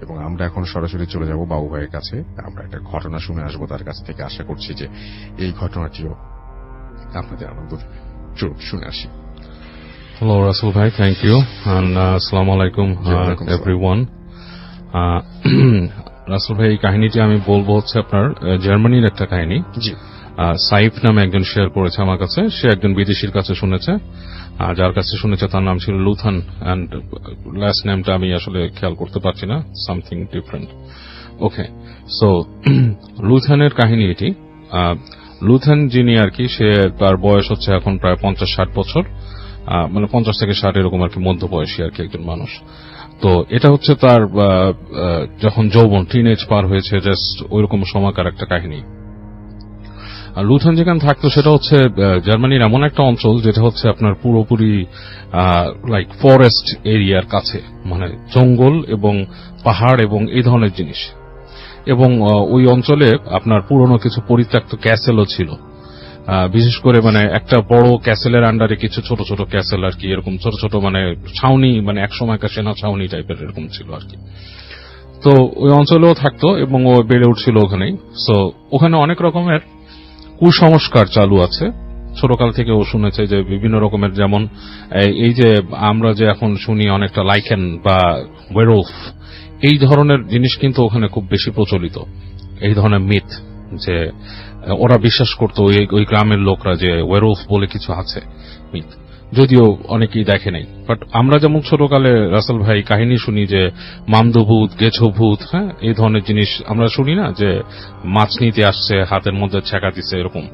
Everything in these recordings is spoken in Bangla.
এবং আমরা এখন সরাসরি চলে যাব বাবু ভাইয়ের কাছে। আমরা একটা ঘটনা শুনে আসবো তার কাছ থেকে। আশা করছি যে এই ঘটনাটিও আপনাদের আনন্দ দেবে। চলুন শুনে আসি। Hello, Russell bhai. Thank you. And Assalamu alaikum everyone. Rasel ভাই, এই কাহিনীটি আমি বলবো হচ্ছে আপনার জার্মানির একটা কাহিনী। জি। সাইফ নামে একজন শেয়ার করেছে আমার কাছে। সে একজন বিদেশির কাছে শুনেছে, যার কাছে শুনেছে তার নাম ছিল লুথান, অ্যান্ড লাস্ট নেমটা আমি আসলে খেয়াল করতে পারছি না, সামথিং ডিফারেন্ট। ওকে, সো লুথানের কাহিনী এটি। লুথান যিনি আর কি, সে তার বয়স হচ্ছে এখন প্রায় 50-60 বছর, মানে 50 থেকে 60 এরকম আর কি, মধ্য বয়সী আর কি একজন মানুষ। তো এটা হচ্ছে তার যখন যৌবন, টিনেজ পার হয়েছে, জাস্ট ওইরকম সময়কার একটা কাহিনী। লুথান যেখানে থাকতো সেটা হচ্ছে জার্মানির এমন একটা অঞ্চল যেটা হচ্ছে আপনার পুরোপুরি লাইক ফরেস্ট এরিয়ার কাছে, মানে জঙ্গল এবং পাহাড় এবং এই ধরনের জিনিস। এবং ওই অঞ্চলে আপনার পুরনো কিছু পরিত্যক্ত ক্যাসেলও ছিল, বিশেষ করে মানে একটা বড় ক্যাসেলের আন্ডারে কিছু ছোট ছোট ক্যাসেল আর কি, এরকম ছোট ছোট মানে ছাউনি, মানে এক সময়কার সেনা ছাউনি টাইপের এরকম ছিল আর কি। তো ওই অঞ্চলেও থাকতো এবং ও বেড়ে উঠছিল ওখানেই। সো ওখানে অনেক রকমের কুসংস্কার চালু আছে। ছোটকাল থেকে ও শুনেছে যে বিভিন্ন রকমের, যেমন এই যে আমরা যে এখন শুনি অনেকটা লাইকেন বা ওয়েরউলফ, এই ধরনের জিনিস কিন্তু ওখানে খুব বেশি প্রচলিত। এই ধরনের মিথ, যে ওরা বিশ্বাস করতো ওই গ্রামের লোকরা যে ওয়েরউলফ বলে কিছু আছে, মিথ, যদিও অনেকেই দেখে নাই। বাট আমরা যেমন ছোটকালে রাসেল ভাই কাহিনী শুনি যে মামদভূত, গেছভূত, হ্যাঁ, এই ধরনের জিনিস আমরা শুনি না, যে মাছ নিতে আসছে, হাতের মধ্যে ছেঁকা দিচ্ছে, এরকম।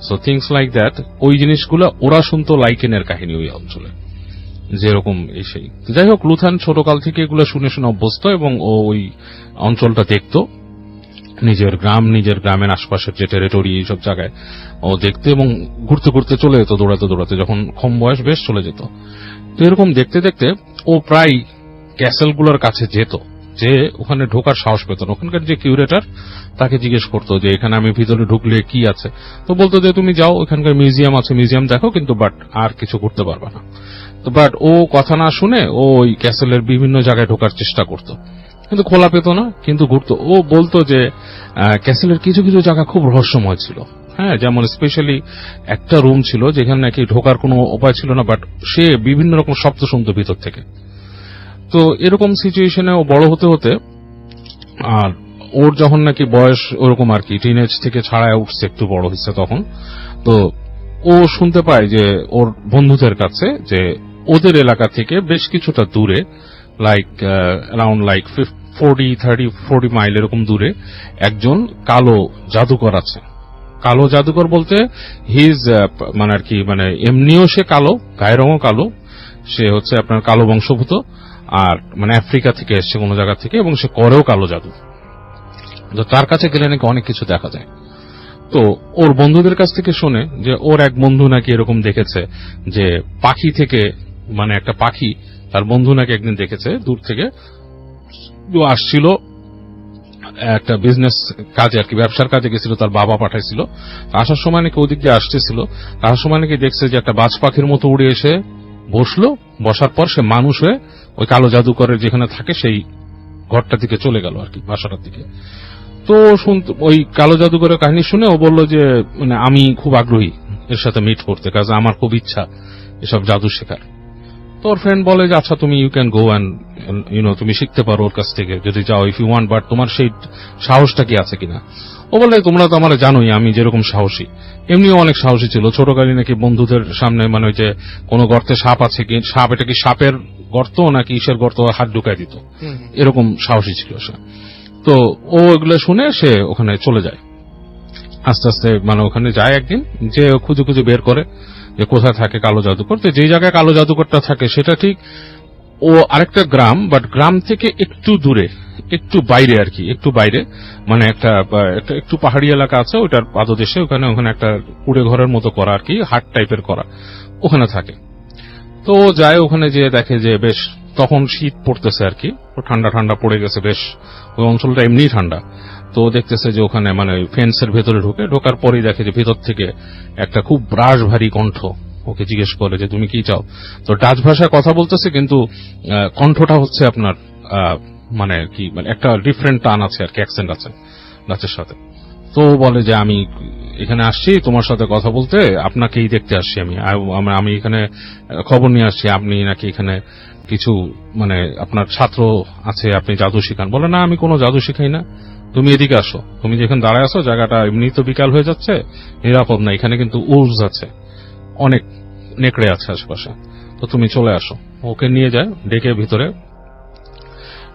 সো থিংস লাইক দ্যাট, ওই জিনিসগুলো ওরা শুনতো লাইকেনের কাহিনী ওই অঞ্চলে, যেরকম এই সেই। যাই হোক, লুথান ছোটকাল থেকে এগুলো শুনে শুনে অভ্যস্ত এবং ও ওই অঞ্চলটা দেখতো, নিজের গ্রাম, নিজের গ্রামের আশপাশের যে টেরিটরি, এইসব জায়গায় ও দেখতে এবং ঘুরতে ঘুরতে চলে যেত, দৌড়াতে দৌড়াতে, যখন কম বয়স বেশ চলে যেত। তো এরকম দেখতে দেখতে ও প্রায় ক্যাসেলগুলোর কাছে যেত, যে ওখানে ঢোকার সাহস পেত না। ওখানকার যে কিউরেটর, তাকে জিজ্ঞেস করতো যে এখানে আমি ভিতরে ঢুকলে কি আছে। তো বলতো যে তুমি যাও, ওখানকার মিউজিয়াম আছে, মিউজিয়াম দেখো, কিন্তু বাট আর কিছু করতে পারবে না। তো বাট ও কথা না শুনে ও ওই ক্যাসেলের বিভিন্ন জায়গায় ঢোকার চেষ্টা করতো, কিন্তু খোলা পেত না, কিন্তু ঘুরতো। ও বলতো যে ক্যাসেলের কিছু কিছু জায়গা খুব রহস্যময় ছিল, হ্যাঁ, যেমন স্পেশালি একটা রুম ছিল যেখানে নাকি ঢোকার কোনো উপায় ছিল না, বাট সে বিভিন্ন রকম শব্দ শুনতো ভিতর থেকে। তো এরকম সিচুয়েশনে ও বড় হতে হতে, আর ওর যখন নাকি বয়স ওরকম আর কি, টিনেজ থেকে ছাড়ায় উঠছে, একটু বড় হচ্ছে তখন, তো ও শুনতে পায় যে ওর বন্ধুদের কাছে যে ওদের এলাকা থেকে বেশ কিছুটা দূরে, লাইক অ্যারাউন্ড লাইক 40 মাইল এরকম দূরে, একজন কালো জাদুকর আছে। কালো জাদুকর বলতে হিজ মানে আর কি, মানে এমনিও সে কালো, গায়ের রঙও কালো, সে হচ্ছে আপনার কালো বংশভূত, আর মানে আফ্রিকা থেকে এসছে কোনো জায়গা থেকে, এবং সে করেও কালো জাদু। তো তার কাছে গেলে নাকি অনেক কিছু দেখা যায়। তো ওর বন্ধুদের কাছ থেকে শুনে যে ওর এক বন্ধু নাকি এরকম দেখেছে যে পাখি থেকে, মানে একটা পাখি, তার বন্ধু নাকি একদিন দেখেছে দূর থেকে, আসছিল একটা বিজনেস কাজে আর কি, ব্যবসার কাজে গেছিল, তার বাবা পাঠাইছিল। আসার সময় নাকি ওদিক দিয়ে আসতেছিল, আসার সময় নাকি দেখছে যে একটা বাজ পাখির মতো উড়ে এসে বসলো, বসার পর সে মানুষ হয়ে ওই কালো জাদুকরের যেখানে থাকে সেই ঘরটার দিকে চলে গেল আর কি, বাসাটার দিকে। তো ওই কালো জাদুকরের কাহিনী শুনে ও বলল যে মানে আমি খুব আগ্রহী এর সাথে মিট করতে, কাজ আমার খুব ইচ্ছা এসব জাদু শেখার। তো ওর ফ্রেন্ড বলে যে আচ্ছা তুমি ইউ ক্যান গো অ্যান্ড তুমি শিখতে পারো ওর কাছ থেকে যদি যাও, ইফ ইউ ওয়ান্ট, বাট তোমার সেই সাহসটা কি আছে কিনা। ও বলে তোমরা তো আমার জানোই আমি যেরকম সাহসী। এমনিও অনেক সাহসী ছিল, ছোটকালে নাকি বন্ধুদের সামনে মানে ওই যে কোনো গর্তে সাপ আছে কি, সাপ, এটা কি সাপের গর্ত নাকি ইসের গর্ত, হাত ঢুকায় দিত, এরকম সাহসী ছিল সে। তো ও এগুলো শুনে সে ওখানে চলে যায়, আস্তে আস্তে মানে ওখানে যায় একদিন, যে খুঁজে খুঁজে বের করে যে কোথায় থাকে কালো জাদুকর। তো যে জায়গায় কালো জাদুকরটা থাকে সেটা ঠিক ও আরেকটা গ্রাম, বাট গ্রাম থেকে একটু দূরে, একটু বাইরে আর কি, একটু বাইরে, মানে একটা একটু পাহাড়ি এলাকা আছে, ওইটার পাদদেশে, ওখানে একটা কুড়ে ঘরের মতো করা আর কি, হাট টাইপের করা, ওখানে থাকে। তো ও যায়, ওখানে যেয়ে দেখে যে বেশ তখন শীত পড়তেছে আর কি, ঠান্ডা ঠান্ডা পড়ে গেছে বেশ, ওই অঞ্চলটা এমনি ঠান্ডা। তো দেখতেছে যে ওখানে মানে ফেন্সের ভেতরে ঢোকার পরেই দেখে যে ভেতর থেকে একটা খুব ব্রাশ ভারী কণ্ঠ ওকে জিজ্ঞেস করে যে তুমি কি চাও। তো ডাচ ভাষায় কথা বলতেছে, কিন্তু কণ্ঠটা হচ্ছে আপনার মানে কি মানে একটা ডিফারেন্ট টান আছে আর কি, অ্যাকসেন্ট আছে ডাচের সাথে। তো ও বলে যে আমি এখানে আসছি তোমার সাথে কথা বলতে, আপনাকেই দেখতে আসছি আমি এখানে খবর নিয়ে আসছি আপনি নাকি এখানে কিছু মানে আপনার ছাত্র আছে, আপনি জাদু শিখান। বলে না, আমি কোনো জাদু শিখাই না, তুমি এদিকে আসো, তুমি যেখানে দাঁড়ায় আসো জায়গাটা এমনি তো বিকাল হয়ে যাচ্ছে, নিরাপদ না, এখানে কিন্তু উর্জ আছে, অনেক নেকড়ে আছে আশেপাশে, তো তুমি চলে আসো। ওকে নিয়ে যায় ডেকে ভিতরে।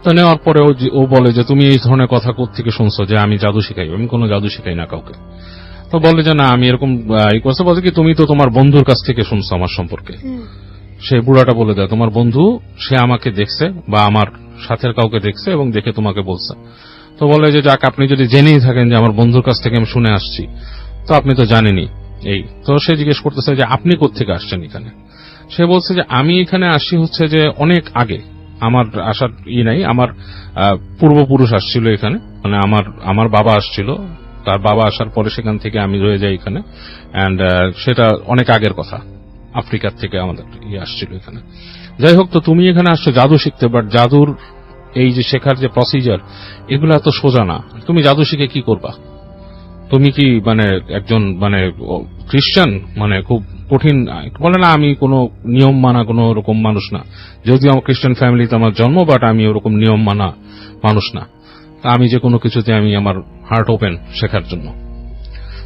তো নেওয়ার পরে ও বলে যে তুমি এই ধরনের কথা কোত্থেকে শুনছো যে আমি জাদু শিখাই? আমি কোনো জাদু শিখাই না কাউকে। তো বলে যে না আমি এরকম এই করছে। বলছে কি তুমি তো তোমার বন্ধুর কাছ থেকে শুনছো আমার সম্পর্কে। সে বুড়াটা বলে দেয় তোমার বন্ধু সে আমাকে দেখছে বা আমার সাথের কাউকে দেখছে এবং দেখে তোমাকে বলছে। তো বলে যে যাক, আপনি যদি জেনেই থাকেন যে আমার বন্ধুর কাছ থেকে আমি শুনে আসছি, তো আপনি তো জানেনই এই। তো সে জিজ্ঞেস করতেছে যে আপনি কোত্থেকে আসছেন এখানে? সে বলছে যে আমি এখানে আসছি হচ্ছে যে অনেক আগে, আমার আসার নাই, আমার পূর্বপুরুষ আসছিল এখানে, মানে আমার বাবা আসছিল, তার বাবা আসার পরে সেখান থেকে আমি রয়ে যাই এখানে, এন্ড সেটা অনেক আগের কথা, আফ্রিকার থেকে আমাদের আসছিল এখানে। যাই হোক, তো তুমি এখানে আসছো জাদু শিখতে, বাট জাদুর এই যে শেখার যে প্রসিজার এগুলো এত সোজা না, তুমি জাদু শিখে কি করবা? তুমি কি মানে একজন মানে খ্রিস্টান, মানে খুব কঠিন? বলে না আমি কোনো নিয়ম মানা কোনো রকম মানুষ না, যদিও আমার খ্রিস্টান ফ্যামিলিতে আমার জন্ম, বাট আমি ওরকম নিয়ম মানা মানুষ না, তা আমি যে কোনো কিছুতে আমি আমার হার্ট ওপেন শেখার জন্য।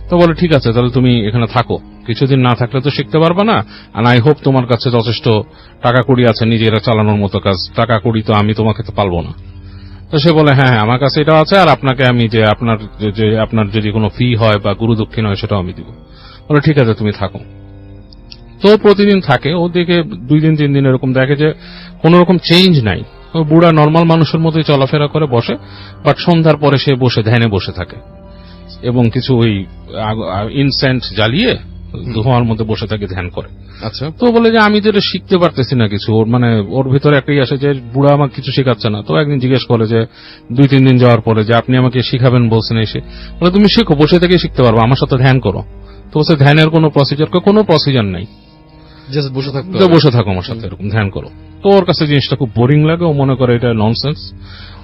তো বলে ঠিক আছে, তাহলে তুমি এখানে থাকো, কিছুদিন না থাকলে তো শিখতে পারবা না, আর আই হোপ তোমার কাছে যথেষ্ট টাকা কড়ি আছে নিজেরা চালানোর মতো কাজ, টাকা কড়ি তো আমি তোমাকে তো পালবো না। তো সে বলে হ্যাঁ আমার কাছে এটা আছে, আর আপনাকে আমি যে আপনার যদি কোনো ফি হয় বা গুরু দক্ষিণ হয় সেটাও আমি দিব। বলে ঠিক আছে তুমি থাকো। তো প্রতিদিন থাকে, ও দেখে 2 দিন 3 দিন এরকম দেখে যে কোন রকম চেঞ্জ নাই, ও বুড়া নর্মাল মানুষের মতোই চলাফেরা করে বসে, বাট সন্ধ্যার পরে সে বসে ধ্যানে বসে থাকে এবং কিছু ওই ইনসেন্ট জ্বালিয়ে ধোঁয়ার মধ্যে বসে থাকে, ধ্যান করে। আচ্ছা, তো বলে যে আমি তো এটা শিখতে পারতেছি না কিছু, ওর মানে ওর ভিতরে একটাই আসে যে বুড়া আমাকে কিছু শেখাচ্ছে না। তো একদিন জিজ্ঞেস করে যে 2-3 দিন যাওয়ার পরে যে আপনি আমাকে শিখাবেন বলছেন এসে, বলে তুমি শিখো, বসে থেকে শিখতে পারবো, আমার সাথে ধ্যান করো। তো বলছে ধ্যানের কোনো প্রসিজার নাই, জাস্ট বসে থাকতে তো বসে থাকো আমার সাথে এরকম ধ্যান করো। তো ওর কাছে জিনিসটা খুব বোরিং লাগে, ও মনে করে এটা ননসেন্স।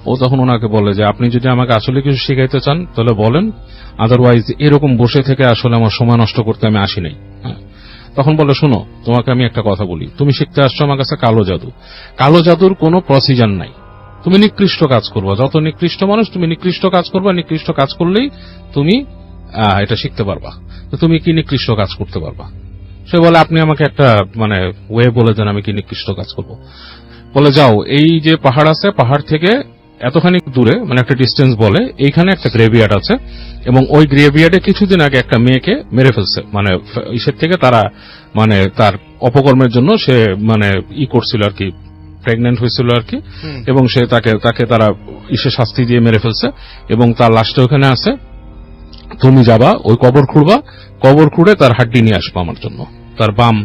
ও তখন ওনাকে বলে যে আপনি যদি আমাকে আসলে কিছু শিখাইতে চান তাহলে বলেন, আদারওয়াইজ এরকম বসে থেকে আসলে আমার সময় নষ্ট করতে আমি আসি নাই। তখন বলে শোনো, তোমাকে আমি একটা কথা বলি, তুমি শিখতে আসছো আমার কাছে কালো জাদু, কালো জাদুর কোনো প্রসিজার নাই, তুমি নিকৃষ্ট কাজ করবা, যত নিকৃষ্ট মানুষ তুমি নিকৃষ্ট কাজ করবা, নিকৃষ্ট কাজ করলেই তুমি এটা শিখতে পারবা। তো তুমি কি নিকৃষ্ট কাজ করতে পারবা? সে বলে আপনি আমাকে একটা মানে ওয়ে বলে দেন আমি কি নিকৃষ্ট কাজ করব। বলে যাও, এই যে পাহাড় আছে, পাহাড় থেকে এতখানি দূরে মানে একটা ডিস্টেন্স, বলে এইখানে একটা গ্রেভিয়ার্ড আছে, এবং ওই গ্রেভিয়ার্ডে কিছুদিন আগে একটা মেয়েকে মেরে ফেলছে, মানে ইসের থেকে তারা মানে তার অপকর্মের জন্য সে মানে করছিল আর কি, প্রেগনেন্ট হয়েছিল আর কি, এবং সে তাকে তারা ইসে শাস্তি দিয়ে মেরে ফেলছে, এবং তার লাশটা ওখানে আছে। তুমি যাবা, ওই কবর খুঁড়বা, কবর খুঁড়ে তার হাড্ডি নিয়ে আসবা আমার জন্য, তার বাম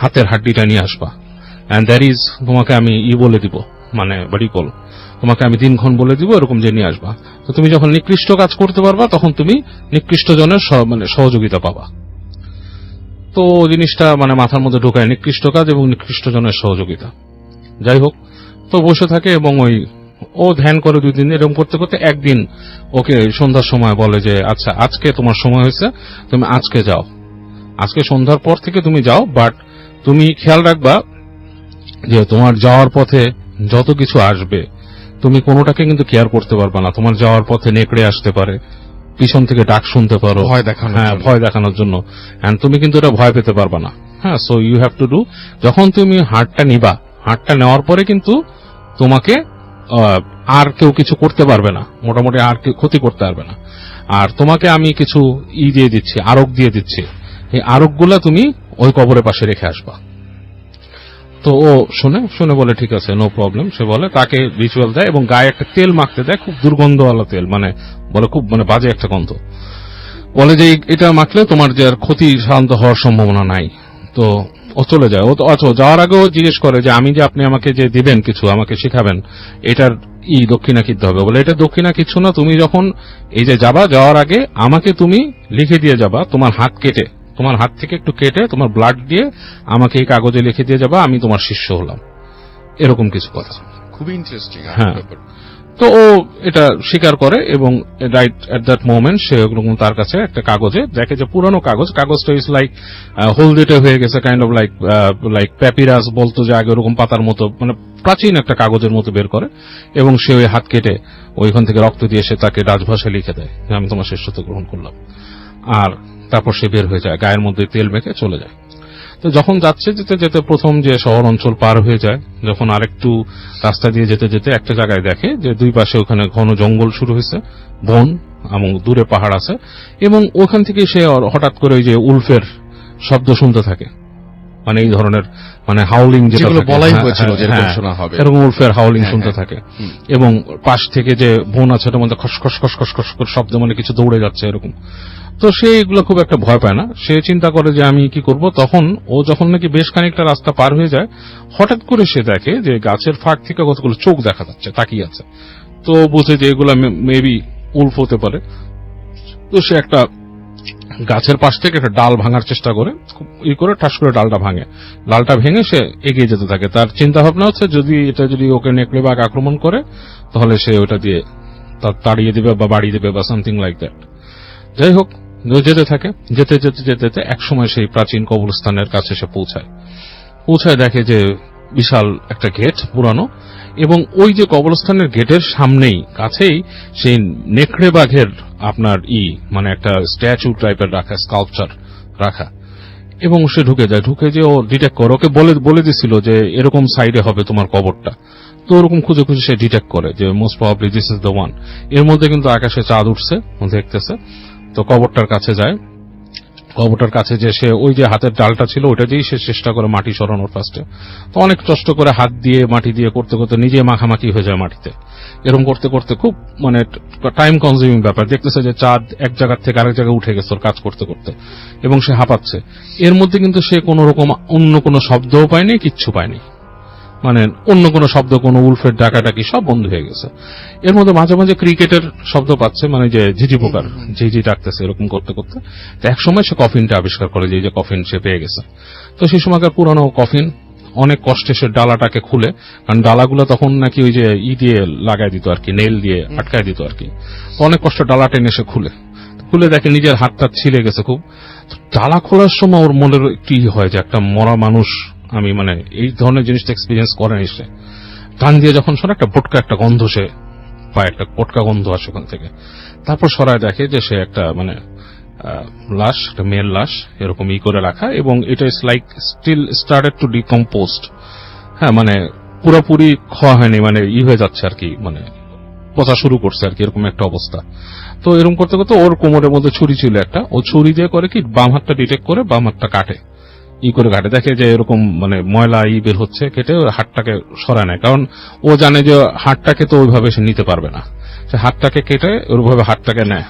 হাতের হাড্ডিটা নিয়ে আসবা, এন্ড দ্যাট ইজ তোমাকে আমি বলে দিব, মানে বাড়িকল, তোমাকে আমি দিনক্ষণ বলে দিব এরকম যে নিয়ে আসবা। তো তুমি যখন নিকৃষ্ট কাজ করতে পারবা তখন তুমি নিকৃষ্ট জনের মানে সহযোগিতা পাবা। তো জিনিসটা মানে মাথার মধ্যে ঢোকায়, নিকৃষ্ট কাজ এবং নিকৃষ্ট জনের সহযোগিতা। যাই হোক, তো বসে থাকে এবং ও ধ্যান করে 2 দিন এরকম করতে করতে একদিন ওকে সন্ধ্যার সময় বলে যে আচ্ছা আজকে তোমার সময় হয়েছে, তুমি আজকে যাও, আজকে সন্ধ্যার পর থেকে তুমি যাও, বাট তুমি খেয়াল রাখবা যে তোমার যাওয়ার পথে যত কিছু আসবে তুমি কোনোটাকে কিন্তু কেয়ার করতে পারবা না। তোমার যাওয়ার পথে নেকড়ে আসতে পারে, পিছন থেকে ডাক শুনতে পারো, ভয় দেখানোর জন্য, এন্ড তুমি কিন্তু এটা ভয় পেতে পারবা না। হ্যাঁ, so you have to do, যখন তুমি হাড়টা নিবা, হাড়টা নেওয়ার পরে কিন্তু তোমাকে আর কেউ কিছু করতে পারবে না, মোটামুটি আর কেউ ক্ষতি করতে পারবে না। আর তোমাকে আমি কিছু দিয়ে দিচ্ছি, আরোগ দিয়ে দিচ্ছি, এই আরোগগুলা তুমি ওই কবরের পাশে রেখে আসবা। তো ও শুনে বলে ঠিক আছে, নো প্রবলেম। সে বলে তাকে রিচুয়াল দেয় এবং গায়ে একটা তেল মাখতে দেয়, খুব দুর্গন্ধওয়ালা তেল, মানে বলে খুব মানে বাজে একটা গন্ধ। বলে যে এটা মাখলে তোমার যে আর ক্ষতি সাধারণত হওয়ার সম্ভাবনা নাই। তো ও চলে যায়। ও যাওয়ার আগেও জিজ্ঞেস করে যে আমি যে আপনি আমাকে যে দিবেন কিছু, আমাকে শিখাবেন, এটার দক্ষিণা কিনতে হবে। বলে এটা দক্ষিণা কিছু না, তুমি যখন এই যে যাওয়ার আগে আমাকে তুমি লিখে দিয়ে যাবা, তোমার হাত থেকে একটু কেটে তোমার ব্লাড দিয়ে আমাকে এই কাগজে লিখে দিয়ে যাবা আমি তোমার শিষ্য হলাম, এরকম কিছু কথা। খুবই ইন্টারেস্টিং। হ্যাঁ, তো ও এটা স্বীকার করে এবং রাইট এট দ্যাট মোমেন্ট সে ওরকম তার কাছে একটা কাগজে দেখে যে পুরানো কাগজটা ইজ লাইক হলদেটে হয়ে গেছে, কাইন্ড অফ লাইক প্যাপিরাস বলতো যে আগে ওরকম পাতার মতো, মানে প্রাচীন একটা কাগজের মতো বের করে এবং সে ওই হাত কেটে ওইখান থেকে রক্ত দিয়ে সে তাকে রাজভাষায় লিখে দেয় যে আমি তোমার শিষ্যত্ব গ্রহণ করলাম। আর তারপর সে বের হয়ে যায়, গায়ের মধ্যে তেল মেখে চলে যায়। তো যখন যাচ্ছে যেতে যেতে প্রথম যে শহর অঞ্চল পার হয়ে যায়, যখন আরেকটু রাস্তা দিয়ে যেতে যেতে একটা জায়গায় দেখে যে দুই পাশে ওখানে ঘন জঙ্গল শুরু হয়েছে, বন এবং দূরে পাহাড় আছে, এবং ওখান থেকে সে হঠাৎ করে ওই যে উলফের শব্দ শুনতে থাকে, মানে এই ধরনের মানে হাউলিং যেগুলো বলাই হয়েছিল যেরকম শোনা হবে, এরকম উলফের হাউলিং শুনতে থাকে। এবং পাশ থেকে যে বন আছে ওটার মধ্যে খসখস খসখস খসখস শব্দ, মানে কিছু দৌড়ে যাচ্ছে এরকম। তো সে এগুলো খুব একটা ভয় পায় না, সে চিন্তা করে যে আমি কি করব। তখন ও যখন নাকি বেশ খানিকটা রাস্তা পার হয়ে যায়, হঠাৎ করে সে দেখে যে গাছের ফাঁক থেকে কতগুলো চোখ দেখা যাচ্ছে, তাকিয়ে আছে। তো বুঝে যে এগুলো মেবি উলফ হতে পারে। তো সে একটা গাছের পাশ থেকে একটা ডাল ভাঙার চেষ্টা করে, ই করে ঠাস করে ডালটা ভাঙে। ডালটা ভেঙে সে এগিয়ে যেতে থাকে। তার চিন্তা ভাবনা হচ্ছে যদি ওকে নেকড়ে বাঘ আক্রমণ করে তাহলে সে ওটা দিয়ে তাড়িয়ে দিবে বা বাড়িয়ে দিবে বা সামথিং লাইক দ্যাট। যাই হোক, যেতে থাকে, যেতে যেতে যেতে যেতে একসময় সেই প্রাচীন কবরস্থানের কাছে সে পৌঁছায় দেখে যে বিশাল একটা গেট পুরানো, এবং ওই যে কবরস্থানের গেটের সামনেই কাছেই সেই নেকড়ে বাঘের আপনার মানে একটা স্ট্যাচু টাইপের রাখা, স্কাল্পচার রাখা। এবং সে ঢুকে যে ও ডিটেক্ট করে, ওকে বলে দিছিল যে এরকম সাইডে হবে তোমার কবরটা। তো ওরকম খুঁজে খুঁজে সে ডিটেক্ট করে যে most probably this is the one. এর মধ্যে কিন্তু আকাশে চাঁদ উঠছে, দেখতেছে। তো কবরটার কাছে যায়, কবরটার কাছে যে সে ওই যে হাতের ডালটা ছিল ওইটা দিয়েই সে চেষ্টা করে মাটি সরানোর ফার্স্টে। তো অনেক কষ্ট করে হাত দিয়ে মাটি দিয়ে করতে করতে নিজে মাখামাখি হয়ে যায় মাটিতে। এরকম করতে করতে খুব মানে টাইম কনজিউমিং ব্যাপার। দেখতেছে যে চাঁদ এক জায়গা থেকে আরেক জায়গায় উঠে গেছে ওর কাজ করতে করতে, এবং সে হাঁপাচ্ছে। এর মধ্যে কিন্তু সে কোন রকম অন্য কোনো শব্দও পায়নি, কিচ্ছু পায়নি, মানে অন্য কোনো শব্দ, কোনো উলফের ডাকাডাকি সব বন্ধ হয়ে গেছে। এর মধ্যে মাঝে মাঝে ক্রিকেটের শব্দ পাচ্ছে, মানে যে ঝিঝি পোকার ঝিঝি ডাকতেছে এরকম করতে করতে। তো এক সময় সে কফিনটা আবিষ্কার করে, যে কফিন সে পেয়ে গেছে। তো সেই সময়কার পুরানো কফিন, অনেক কষ্টে সে ডালাটাকে খুলে, কারণ ডালাগুলো তখন নাকি ওই যে দিয়ে লাগাই দিত আর কি, নেল দিয়ে আটকায় দিত আর কি। তো অনেক কষ্ট ডালা টেনে সে খুলে দেখে নিজের হাতটা ছিলে গেছে খুব। ডালা খোলার সময় ওর মনের একটু হয় যে একটা মরা মানুষ, আমি মানে এই ধরনের জিনিসটা এক্সপিরিয়েন্স করেনি সে। টান দিয়ে যখন শোনে একটা একটা গন্ধ সে পায়, একটা পটকা গন্ধ আসে ওখান থেকে। তারপর সরায় দেখে যে সে একটা মানে লাশ, একটা মেয়ের লাশ এরকম করে রাখা, এবং এটা is like still started to decomposed. হ্যাঁ, মানে পুরোপুরি খাওয়া হয়নি, মানে হয়ে যাচ্ছে আর কি, মানে পচা শুরু করছে আর কি, এরকম একটা অবস্থা। তো এরকম করতে করতে ওর কোমরের মধ্যে ছুরি ছিল একটা, ও ছুরি দিয়ে করে কি বাম হাতটা ডিটেক্ট করে বাম হাতটা কাটে, করে কাটে। দেখে যে এরকম মানে ময়লা বের হচ্ছে, কেটে হাতটাকে সরায় নেয়। কারণ ও জানে যে হাতটাকে তো ওইভাবে সে নিতে পারবে না, সে হাতটাকে কেটে ওইভাবে হাতটাকে নেয়।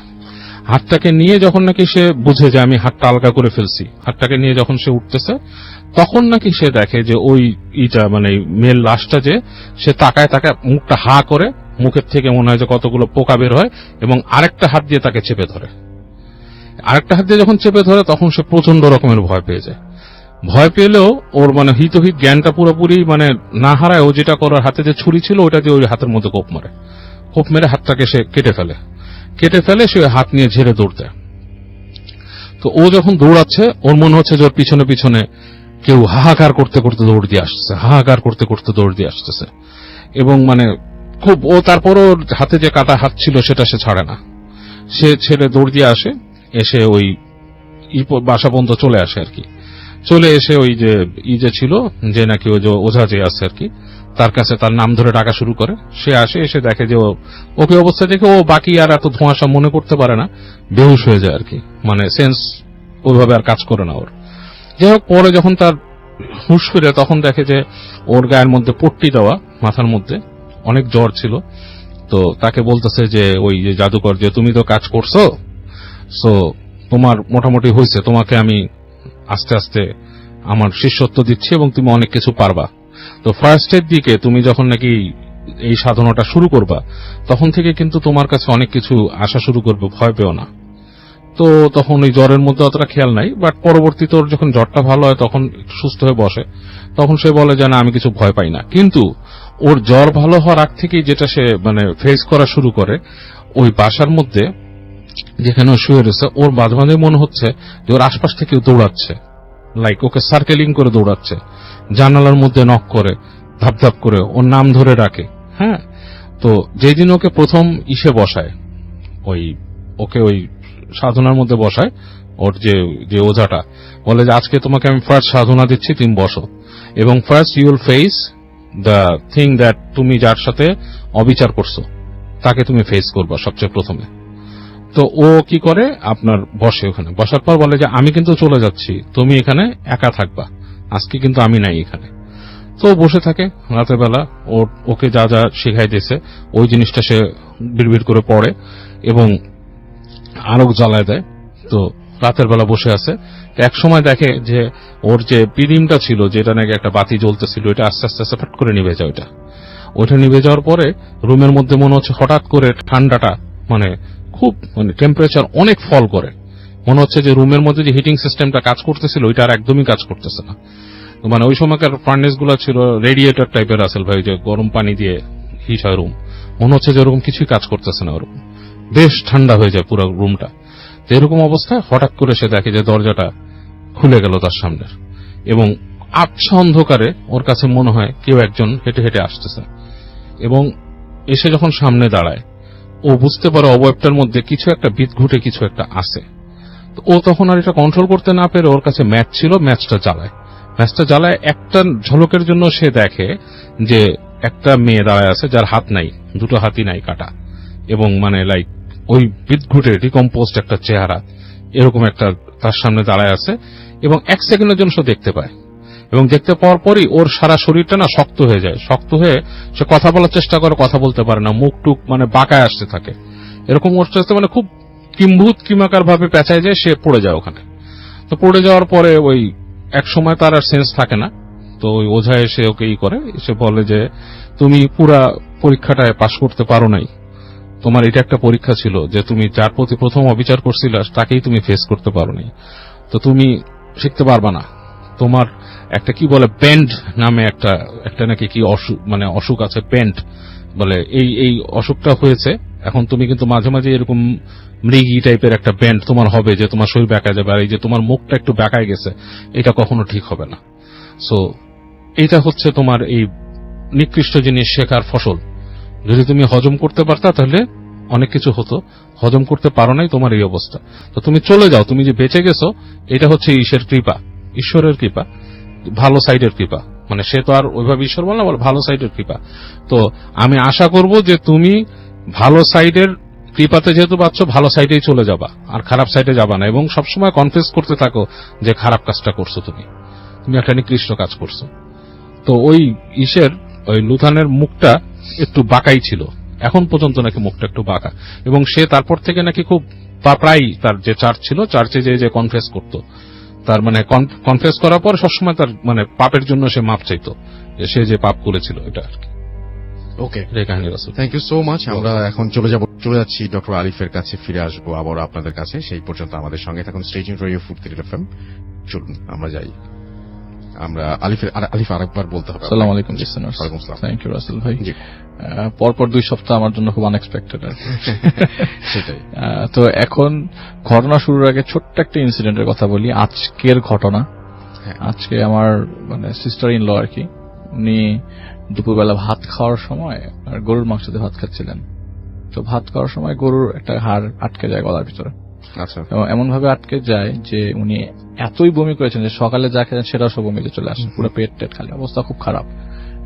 হাতটাকে নিয়ে যখন নাকি সে বুঝে যে আমি হাতটা আলগা করে ফেলছি, হাতটাকে নিয়ে যখন সে উঠতেছে, তখন নাকি সে দেখে যে ওই মানে মেয়ের লাশটা, যে সে তাকায় মুখটা হা করে, মুখের থেকে মনে হয় যে কতগুলো পোকা বের হয়, এবং আরেকটা হাত দিয়ে তাকে চেপে ধরে। আরেকটা হাত দিয়ে যখন চেপে ধরে তখন সে প্রচন্ড রকমের ভয় পেয়ে যায়। ভয় পেলেও ওর মানে হিতহিত জ্ঞানটা পুরোপুরি মানে না হারায়, ও যেটা করার, হাতে যে ছুরি ছিল ওটা দিয়ে ওই হাতের মধ্যে কোপ মেরে হাতটাকে সে কেটে ফেলে সে হাত নিয়ে ঝেড়ে দৌড় দেয়। তো ও যখন দৌড়াচ্ছে, ওর মনে হচ্ছে যে ওর পিছনে পিছনে কেউ হাহাকার করতে করতে দৌড় দিয়ে আসতেছে, এবং মানে খুব, ও তারপর ওর হাতে যে কাটা হাত ছিল সেটা সে ছাড়ে না, সে ছেড়ে দৌড় দিয়ে এসে ওই বাসা পর্যন্ত চলে আসে আর কি। চলে এসে ওই যে ছিল, যে নাকি ওই যে ওঝা যে আছে আর কি, তার কাছে তার নাম ধরে ডাকা শুরু করে। সে এসে দেখে যে ওকে অবস্থা দেখে ও বাকি আর এত ধোঁয়াশা মনে করতে পারে না, বেহুশ হয়ে যায় আর কি, মানে সেন্স ওইভাবে আর কাজ করে না ওর। যাই হোক, পরে যখন তার হুঁশ ফিরে তখন দেখে যে ওর গায়ের মধ্যে পট্টি দেওয়া, মাথার মধ্যে অনেক জ্বর ছিল। তো তাকে বলতেছে যে ওই যে জাদুকর, যে তুমি তো কাজ করছো, সো তোমার মোটামুটি হয়েছে, তোমাকে আমি আস্তে আস্তে আমার শিষ্যত্ব দিচ্ছি এবং তুমি অনেক কিছু পারবা। তো ফার্স্টের দিকে তুমি যখন নাকি এই সাধনাটা শুরু করবা, তখন থেকে কিন্তু তোমার কাছে অনেক কিছু আসা শুরু করবে, ভয় পেও না। তো তখন ওই জ্বরের মধ্যে অতটা খেয়াল নাই, বাট পরবর্তীতে ওর যখন জ্বরটা ভালো হয়, তখন সুস্থ হয়ে বসে, তখন সে বলে যে না, আমি কিছু ভয় পাই না। কিন্তু ওর জ্বর ভালো হওয়ার আগ থেকেই যেটা সে মানে ফেস করা শুরু করে, ওই বাসার মধ্যে যেখানে ও শুয়ে রয়েছে ওর মাঝে মাঝে মনে হচ্ছে যে ওর আশপাশ থেকে দৌড়াচ্ছে, লাইক ওকে সার্কেলিং করে দৌড়াচ্ছে, জানালার মধ্যে নক করে, ধাপ ধাপ করে ওর নাম ধরে ডাকে। হ্যাঁ, তো যেদিন ওকে প্রথম ইসে বসায়, ওকে ওই সাধনার মধ্যে বসায়, ওর যে ওঝাটা বলে যে আজকে তোমাকে আমি ফার্স্ট সাধনা দিচ্ছি, তুমি বসো, এবং first you will face the thing that তুমি যার সাথে অবিচার করছো তাকে তুমি ফেস করবা সবচেয়ে প্রথমে। তো ও কি করে, আপনার বসে, ওখানে বসার পর বলে যে আমি কিন্তু চলে যাচ্ছি, তুমি এখানে একা থাকবা, আজকে কিন্তু আমি নাই এখানে। তো বসে থাকে রাতের বেলা, ওকে যা যা শেখাই দিয়েছে ওই জিনিসটা সে বিড়বিড় করে পড়ে এবং আরো জ্বালায় দেয়। তো রাতের বেলা বসে আছে, এক সময় দেখে যে ওর যে পিডিমটা ছিল, যেটা নাকি একটা বাতি জ্বলতেছিল, এটা আস্তে আস্তে আস্তে ফট করে নিভে যায়। ওইটা নিভে যাওয়ার পরে রুমের মধ্যে মনে হচ্ছে হঠাৎ করে ঠান্ডাটা মানে খুব মানে টেম্পারেচার অনেক ফল করে, মনে হচ্ছে যে রুমের মধ্যে যে হিটিং সিস্টেমটা কাজ করতেছিল ওইটা আর একদমই কাজ করতেছে না। মানে ওই সময়কার ফার্নেস গুলো ছিল রেডিয়েটর টাইপের আসল ভাই, যে গরম পানি দিয়ে হিট হয় রুম, মনে হচ্ছে যে ওরকম কিছুই কাজ করতেছে না, ওরকম বেশ ঠান্ডা হয়ে যায় পুরো রুমটা। তো এরকম অবস্থায় হঠাৎ করে সে দেখে যে দরজাটা খুলে গেল তার সামনে, এবং আবছা অন্ধকারে ওর কাছে মনে হয় কেউ একজন হেঁটে হেঁটে আসতেছে, এবং এসে যখন সামনে দাঁড়ায় ও বুঝতে পারে অবয়বটার মধ্যে কিছু একটা বিদঘুটে কিছু একটা আছে। তো ও তখন আর এটা কন্ট্রোল করতে না পেরে ওর কাছে ম্যাচ ছিল, ম্যাচটা জ্বালায় একটা ঝলকের জন্য সে দেখে যে একটা মেয়ে দাঁড়ায় আছে যার হাত নাই, দুটো হাতই নাই কাটা, এবং মানে লাইক ওই বিদঘুটে ডিকম্পোজড একটা চেহারা এরকম একটা তার সামনে দাঁড়ায় আছে, এবং এক সেকেন্ডের জন্য সে দেখতে পায়, এবং দেখতে পাওয়ার পরই ওর সারা শরীরটা না শক্ত হয়ে যায়, শক্ত হয়ে সে কথা বলার চেষ্টা করে, কথা বলতে পারে না, মুখ টুক মানে বাঁকায় আসতে থাকে, এরকম ওর সাথে মানে খুব কিম্ভূত কিমাকার ভাবে পেঁচায় যায়, সে পড়ে যায় ওখানে। তো পড়ে যাওয়ার পরে ওই এক সময় তার আর সেন্স থাকে না, তো ওই ওঝা এসে ওকে করে এসে বলে যে তুমি পুরা পরীক্ষাটায় পাশ করতে পারো নাই, তোমার এটা একটা পরীক্ষা ছিল যে তুমি যার প্রতি প্রথম অবিচার করছিলে তাকেই তুমি ফেস করতে পারো নাই, তো তুমি শিখতে পারবা না। তোমার একটা কি বলে বেন্ড নামে একটা নাকি কি অসুখ আছে, বেন্ড বলে, এই অসুখটা হয়েছে, এখন তুমি কিন্তু মাঝে মাঝে এরকম মৃগী টাইপের একটা বেন্ড তোমার হবে, যে তোমার শরীর বেঁকা যাবে, আর এই যে তোমার মুখটা একটু বেঁকায় গেছে, এটা কখনো ঠিক হবে না। সো এটা হচ্ছে তোমার এই নিকৃষ্ট জিনিস শেখার ফসল। যদি তুমি হজম করতে পারতা তাহলে অনেক কিছু হতো, হজম করতে পারো নাই, তোমার এই অবস্থা। তো তুমি চলে যাও, তুমি যে বেঁচে গেছো এটা হচ্ছে ঈশ্বরের কৃপা, ভালো সাইডের কৃপা, মানে সে তো আর ওইভাবে ঈশ্বর বলে না, বলে ভালো সাইডের কৃপা। তো আমি আশা করব যে তুমি ভালো সাইডের কৃপাতে যেহেতু পাচ্ছ, ভালো সাইডেই চলে যাবা, আর খারাপ সাইডে যাবা না, এবং সবসময় কনফেস করতে থাকো যে খারাপ কাজটা করছো, তুমি একটা নিকৃষ্ট কাজ করছো। তো ওই লুথানের মুখটা একটু বাঁকাই ছিল, এখন পর্যন্ত নাকি মুখটা একটু বাঁকা, এবং সে তারপর থেকে নাকি খুব প্রায় তার যে চার্চ ছিল, চার্চে যে কনফেস করতো, তার মানে কনফেস করার পর সবসময় তার মানে পাপের জন্য সে মাপ চাইতো, সে যে পাপ করেছিল, এটা আর কি। ওকে, কাহিনী রাসূল, থ্যাংক ইউ সো মাচ। আমরা এখন চলে যাচ্ছি ডক্টর আলিফের কাছে, ফিরে আসবো আবার আপনাদের কাছে। সেই পর্যন্ত আমাদের সঙ্গে থাকুন, স্টে টিউনড রেডিও ফুরফুরা এফএম। চলুন আমরা যাই। আমরা আলিফ আরেকবার বলতে হবে। আসসালামু আলাইকুম লিসেনার্স। ওয়ালাইকুম আসসালাম। থ্যাংক ইউ রাসেল ভাই। পরপর 2 সপ্তাহ আমার জন্য খুব আনএক্সপেক্টেড আর সেটাই। তো এখন ঘটনা শুরুর আগে ছোট্ট একটা ইনসিডেন্টের কথা বলি। আজকের ঘটনা, আজকে আমার মানে সিস্টার ইন ল আর কি, উনি দুপুরবেলা ভাত খাওয়ার সময় গরুর মাংস দিয়ে ভাত খাচ্ছিলেন। তো ভাত খাওয়ার সময় গরুর একটা হাড় আটকে যায় গলার ভিতরে, আচ্ছা, এমন ভাবে আটকে যায় যে উনি এতই বমি করেছেন যে সকালে যা খেলেন সেটাও সব বমিতে চলে আসে, পুরো পেট খালি, অবস্থা খুব খারাপ,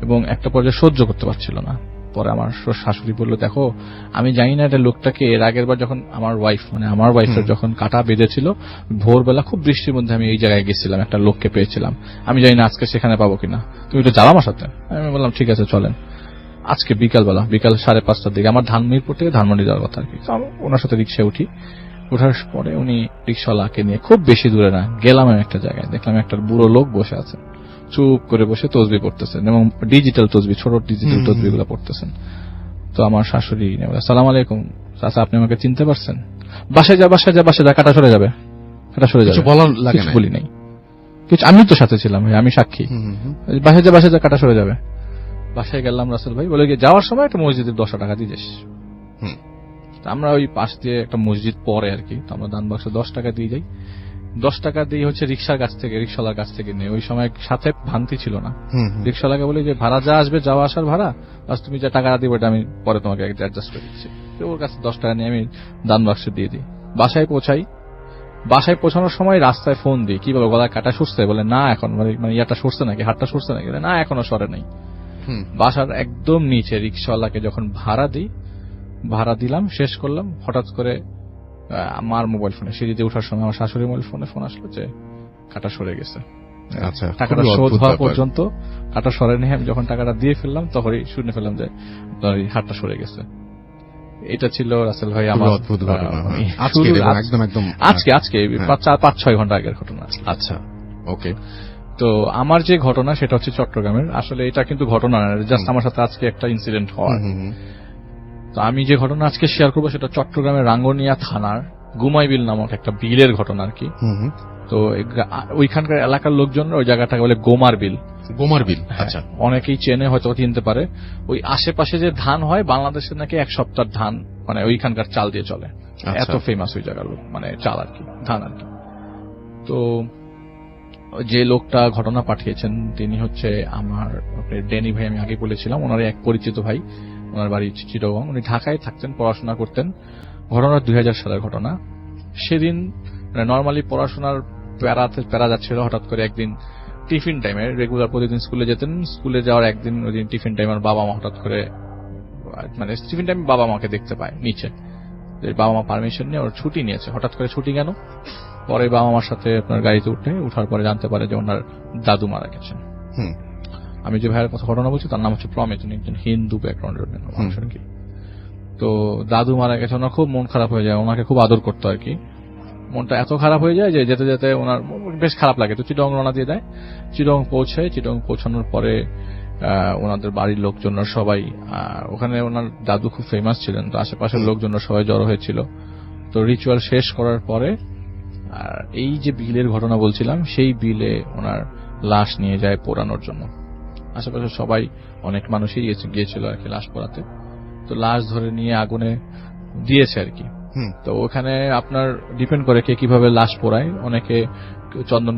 এবং একটা পর্যায়ে সহ্য করতে পারছিল না। পরে আমার শাশুড়ি বললো, দেখো আমি জানি না এটা লোকটাকে, এর আগের বার যখন আমার ওয়াইফের যখন কাটা বেঁধেছিল ভোরবেলা খুব বৃষ্টির মধ্যে আমি এই জায়গায় গেছিলাম, একটা লোককে পেয়েছিলাম, আমি জানি না আজকে সেখানে পাবো কিনা, তুমি একটু যাও আমার সাথে। আমি বললাম ঠিক আছে চলেন। আজকে বিকাল 5:30টার দিকে আমার মিরপুর থেকে ধানমন্ডি যাওয়ার কথা আর কি, ওনার সাথে রিক্সায় উঠি। ওঠার পরে উনি রিক্সাওয়ালাকে নিয়ে খুব বেশি দূরে না গেলাম, আমি একটা জায়গায় দেখলাম একটা বুড়ো লোক বসে আছে, চুপ করে বসে তসবি পড়তেছেন, এবং ডিজিটাল তসবি, ছোট ডিজিটাল তসবি গুলো পড়তেছেন। তো আমার শাশুড়ি আসসালামু আলাইকুম চাচা, আপনি আমাকে চিনতে পারছেন? বাসায় যা কাটা সরে যাবে। বলি নাই কিছু, আমি তো সাথে ছিলাম, আমি সাক্ষী। বাসায় যা কাটা সরে যাবে। বাসায় গেলাম রাসেল ভাই, বলে গিয়ে যাওয়ার সময় একটা মসজিদের 10 টাকা দিয়ে যাস। হুম। তো আমরা ওই পাশ দিয়ে একটা মসজিদ পরে আর কি, তো আমরা দান বাক্সে 10 টাকা দিয়ে যাই। 10 টাকা দিয়ে হচ্ছে রিক্সার কাছ থেকে, রিক্সাওয়ালার কাছ থেকে নিয়ে, ওই সময় সাথে ভাঙতি ছিল না। রিক্সাওয়ালাকে বলি যে ভাড়া যা আসবে, যাওয়া আসার ভাড়া, বাস তুমি যা টাকা দিবে ওটা আমি পরে তোমাকে অ্যাডজাস্ট করে দিচ্ছি। তো ওর কাছে 10 টাকা নিয়ে আমি দান বাক্সে দিয়ে দিই। বাসায় পৌঁছাই, বাসায় পৌঁছানোর সময় রাস্তায় ফোন দিই, কি বলো গলায় কাটা সরছে? বলে না এখন, মানে ইয়াটা সরছে নাকি, হাতটা সরছে নাকি? না এখনো সরে নাই। বাসার একদম নিচে রিক্সাওয়ালাকে যখন ভাড়া দিই, ভাড়া দিলাম, শেষ করলাম, হঠাৎ করে আমার মোবাইল ফোনে সিঁড়িতে ওঠার সময় আমার শাশুড়ির মোবাইল ফোনে ফোন আসলো যে কাটা সরে গেছে। আচ্ছা, টাকাটা শোধ হওয়া পর্যন্ত কাটা সরে নেই, আমি যখন টাকাটা দিয়ে ফেললাম তখনই শুনে ফেললাম যে আপনার হাতটা সরে গেছে। এটা ছিল রাসেল ভাই আমার অদ্ভুত ঘটনা। আজকে 5-6 ঘন্টা আগের ঘটনা। আচ্ছা, ওকে। তো আমার যে ঘটনা সেটা হচ্ছে চট্টগ্রামের। আসলে এটা কিন্তু ঘটনা না, জাস্ট আমার সাথে আজকে একটা ইনসিডেন্ট হয়। তো আমি যে ঘটনা আজকে শেয়ার করবো সেটা চট্টগ্রামের রাঙ্গুনিয়া থানার গুমাইবিল নামক একটা বিলের ঘটনা আর কি। তো ওইখানকার এলাকার লোকজন ওই জায়গাটাকে বলে গোমার বিল। গোমার বিল, আচ্ছা। অনেকেই চেনে, হয়তো চিনতে পারে। ওই আশেপাশে যে ধান হয় বাংলাদেশের নাকি 1 সপ্তাহ ধান মানে ওইখানকার চাল দিয়ে চলে, এত ফেমাস ওই জায়গার লোক, মানে চাল আর কি, ধান আর কি। তো যে লোকটা ঘটনা পাঠিয়েছেন তিনি হচ্ছে আমার ড্যানি ভাই, আমি আগে বলেছিলাম, ওনার এক পরিচিত ভাই, ওনার বাড়ি চিটাগং। উনি ঢাকায় থাকতেন, পড়াশোনা করতেন। ঘটনা 2000 সালের ঘটনা। সেদিন নর্মালি পড়াশোনার প্যারা যাচ্ছিল, হঠাৎ করে একদিন টিফিন টাইমে, রেগুলার প্রতিদিন স্কুলে যেতেন, স্কুলে যাওয়ার একদিন ওই দিন টিফিন টাইম, আর বাবা মা হঠাৎ করে, মানে টিফিন টাইমে বাবা মাকে দেখতে পায় নিচে, বাবা মা পারমিশন নিয়ে ওর ছুটি নিয়েছে। হঠাৎ করে ছুটি কেন? পরে বাবা মার সাথে আপনার গাড়িতে উঠার পরে জানতে পারে যে ওনার দাদু মারা গেছেন। আমি যে ভাইয়ের কথা ঘটনা বলছি তার নাম হচ্ছে প্রমিত, উনি একজন হিন্দু ব্যাকগ্রাউন্ডের মানুষ আর কি। তো দাদু মারা গেছে, ওনার খুব মন খারাপ হয়ে যায়, ওনাকে খুব আদর করতো আর কি। মনটা এত খারাপ হয়ে যায় যে যেতে যেতে ওনার বেশ খারাপ লাগে। তো চিটং রওনা দিয়ে দেয়। চিটং পৌঁছানোর পরে ওনাদের বাড়ির লোকজন সবাই, ওখানে ওনার দাদু খুব ফেমাস ছিলেন, তো আশেপাশের লোকজন সবাই জড়ো হয়েছিল। তো রিচুয়াল শেষ করার পরে এই যে বিলের ঘটনা বলছিলাম, সেই বিলে ওনার লাশ নিয়ে যায় পোড়ানোর জন্য। আশেপাশে সবাই, অনেক মানুষই গিয়েছিল আর কি লাশ পোড়াতে। তো লাশ ধরে নিয়ে আগুনে দিয়েছে আর কি। তো ওখানে আপনার ডিপেন্ড করে কে কিভাবে লাশ পোড়ায়। অনেকে চন্দন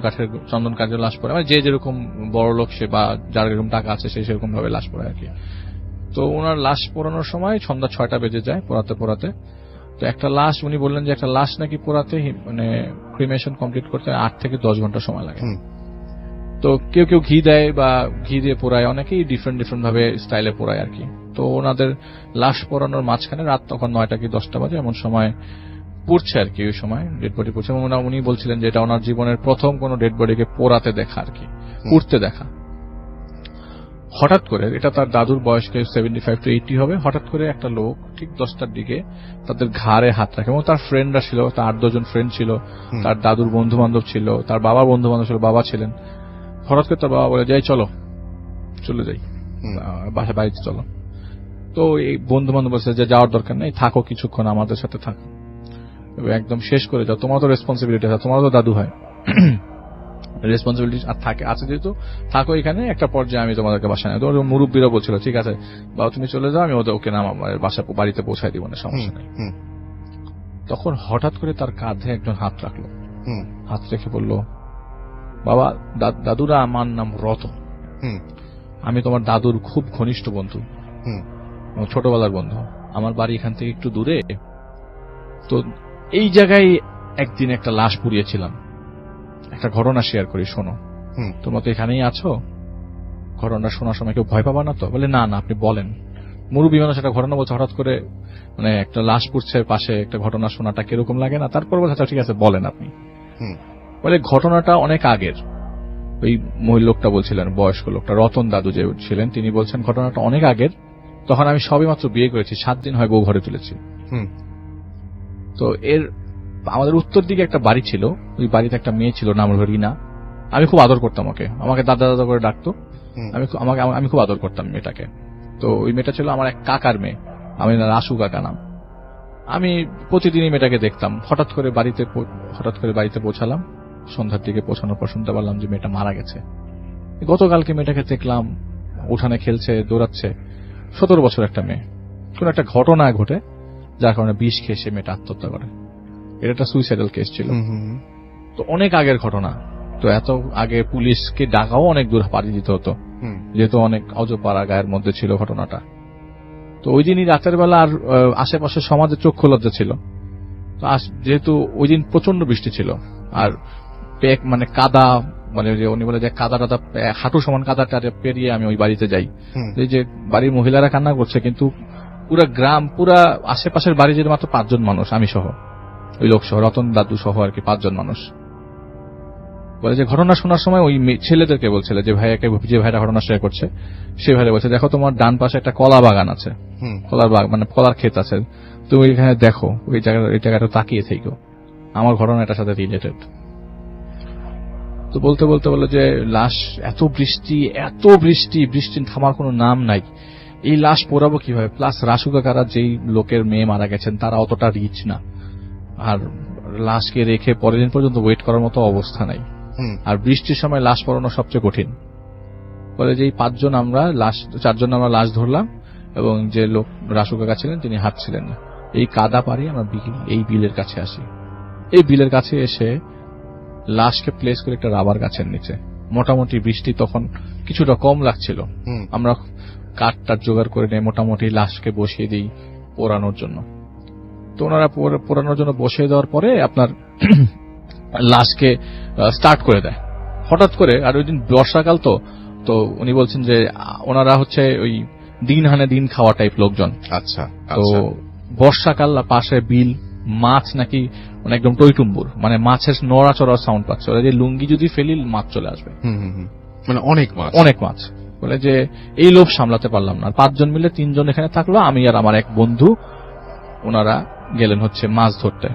কাঠের লাশ পোড়ায়, মানে যে যেরকম বড় লোক সে বা যার যেরকম টাকা আছে সে সেরকম ভাবে লাশ পোড়ায় আর কি। তো ওনার লাশ পোড়ানোর সময় সন্ধ্যা 6টা বেজে যায় পোড়াতে। তো একটা লাশ, উনি বললেন যে একটা লাশ নাকি পোড়াতে, মানে ক্রিমেশন কমপ্লিট করতে 8 থেকে 10 ঘন্টা সময় লাগে। তো কেউ কেউ ঘি দেয় বা ঘি দিয়ে পোড়ায়, অনেকেই ডিফারেন্ট ভাবে স্টাইলে পোড়ায় আর কি। তো ওনাদের লাশ পোড়ানোর মাঝখানে রাত তখন 9টা কি 10টা বাজে, এমন সময় পড়ছে আর কি। ওই সময় ডেড বডি পড়ছে। উনি বলছিলেন যে এটা ওনার জীবনের প্রথম কোন ডেড বডিকে পোড়াতে দেখা আর কি, পুড়তে দেখা। হঠাৎ করে, এটা তার দাদুর বয়সকে 75 to 80 হবে, হঠাৎ করে একটা লোক ঠিক 10টার দিকে তাদের ঘাড়ে হাত রাখে, এবং তার ফ্রেন্ডরা ছিল, তার 8-10 জন ফ্রেন্ড ছিল, তার দাদুর বন্ধু বান্ধব ছিল, তার বাবার বন্ধু বান্ধব ছিল, বাবা ছিলেন। হঠাৎ করে তার বাবা বলে, যাই চলে যাই, বাড়িতে চলো। তো এই বন্ধু বান্ধব বলছে যে যাওয়ার দরকার নেই, থাকো কিছুক্ষণ, আমাদের সাথে থাকো, একদম শেষ করে যাও, তোমার তো রেসপন্সিবিলিটি আছে, তোমার তো দাদু হয়, রেসপন্সিবিলিটি আর থাকে আছে, যেহেতু থাকো এখানে, একটা পর্যায়ে আমি তোমাদেরকে বাসায় নেই। তো মুরব্বীরা বলছিল ঠিক আছে বাবা তুমি চলে যাও, আমি ওকে নাম বাড়িতে পৌঁছায় দিব না, সমস্যা নেই। তখন হঠাৎ করে তার কাঁধে একজন হাত রাখলো, হাত রেখে বলল, বাবা দাদুরা, আমার নাম রতন, আমি তোমার দাদুর খুব ঘনিষ্ঠ বন্ধু, ছোটবেলার বন্ধু, আমার বাড়ি এখান থেকে একটু দূরে। তো এই জায়গায় একদিন একটা লাশ পুড়িয়েছিলাম, একটা ঘটনা শেয়ার করি, শোনো। তোমরা তো এখানেই আছো, ঘটনা শোনার সময় কেউ ভয় পাবা না তো? বলে না আপনি বলেন। মুরব্বী মানুষ একটা ঘটনা বলছে, হঠাৎ করে মানে একটা লাশ পুড়ছে পাশে, একটা ঘটনা শোনাটা কিরকম লাগে না? তারপর বলছে ঠিক আছে বলেন আপনি। বলে ঘটনাটা অনেক আগের। ওই মহিলা লোকটা বলছিলেন, বয়স্ক লোকটা, রতন দাদু যে ছিলেন, তিনি বলছেন ঘটনাটা অনেক আগের, তখন আমি সবে মাত্র বিয়ে করেছি, 7 দিন হয় বউ ঘরে তুলেছি। তো আমাদের উত্তর দিকে একটা বাড়ি ছিল, ওই বাড়িতে একটা মেয়ে ছিল, নাম হলো রিনা। আমি খুব আদর করতাম ওকে, আমাকে দাদা দাদা করে ডাকতো, আমি খুব আদর করতাম মেয়েটাকে। তো ওই মেয়েটা ছিল আমার এক কাকার মেয়ে, আমি রাসু কাকা নাম। আমি প্রতিদিনই মেয়েটাকে দেখতাম। হঠাৎ করে বাড়িতে পৌঁছালাম, সন্ধ্যার দিকে পৌঁছানোর পর শুনতে পারলাম যে মেয়েটা মারা গেছে। গতকালকে মেয়েটাকে দেখলাম, উঠানে খেলছে, দৌড়াচ্ছে, 17 বছর একটা মেয়ে। কোন একটা ঘটনা ঘটে যার কারণে বিষ খেয়ে সে মেয়েটা আত্মহত্যা করে। এটা একটা সুইসাইডাল কেস ছিল। তো অনেক আগের ঘটনা, তো এত আগে পুলিশকে ডাকাও অনেক দূর পাড়ি দিতে হতো, যেহেতু অনেক অজপাড়া গায়ের মধ্যে ছিল ঘটনাটা। তো ওই দিনই রাতের বেলা আর আশেপাশে সমাজে চক্ষু লজ্জা ছিল। তো যেহেতু ওই দিন প্রচন্ড বৃষ্টি ছিল, আর মানে কাদা, মানে যে উনি বলে যে কাদা টাদা হাঁটু সমান কাদাটা পেরিয়ে আমি ওই বাড়িতে যাই। এই যে বাড়ির মহিলারা কান্না করছে, কিন্তু পুরা গ্রাম, পুরা আশেপাশের বাড়ি যে মাত্র 5 জন মানুষ, আমি সহ, ওই লোক সহ, রতন দাদু সহ আর কি 5 জন মানুষ। বলে যে ঘটনা শোনার সময় ওই ছেলেদেরকে বলছিল, যে ভাইয়াকে, যে ভাইরা ঘটনা শেয়ার করছে সে ভাইরা বলছে, দেখো তোমার ডান পাশে একটা কলা বাগান আছে, কলার বাগান মানে কলার ক্ষেত আছে, তুমি এখানে দেখো, ওই জায়গাটা তাকিয়ে থেকো, আমার ঘটনা এটার সাথে রিলেটেড। তো বলতে বলতে বলে যে লাশ, এত বৃষ্টি থামার কোনো নাম নাই, এই লাশ পোড়াবো কিভাবে? প্লাস রাসু কাকারা যেই লোকের মেয়ে মারা গেছেন তারা অতটা রিচ না, আর লাশকে রেখে পরের দিন পর্যন্ত ওয়েট করার মতো অবস্থা নাই, আর বৃষ্টির সময় লাশ পড়ানো সবচেয়ে কঠিন। বলে যে এই 4 জন আমরা লাশ ধরলাম, এবং যে লোক রাসু কাকা ছিলেন তিনি হাঁটছিলেন না, এই কাদা পারি আমরা এই বিলের কাছে আসি। এই বিলের কাছে এসে লাশকে প্লেস করে একটা রাবার গাছের নিচে, মোটামুটি বৃষ্টি তখন কিছুটা কম লাগছিল, আমরা কাঠটার জোগাড় করে নিয়ে মোটামুটি লাশকে বসিয়ে দিই পোড়ানোর জন্য। তো ওনারা পোড়ানোর জন্য বসিয়ে দেওয়ার পরে আপনার লাশকে স্টার্ট করে দেয় হঠাৎ করে। আর ওই দিন বর্ষাকাল, তো উনি বলছেন যে ওনারা হচ্ছে ওই দিন হানে দিন খাওয়া টাইপ লোকজন। আচ্ছা। তো বর্ষাকাল, পাশে বিল, মাছ নাকি একদম টইটুম্বুর, মানে মাছের নড়াচড়ার সাউন্ড পাচ্ছে। ওরা যে লুঙ্গি যদি ফেলি মাছ চলে আসবে, মানে অনেক মাছ। বলে যে এই লোভ সামলাতে পারলাম না, 5 জন মিলে 3 জন এখানে থাকলো, আমি আর আমার এক বন্ধু, ওনারা গেলেন হচ্ছে মাছ ধরতে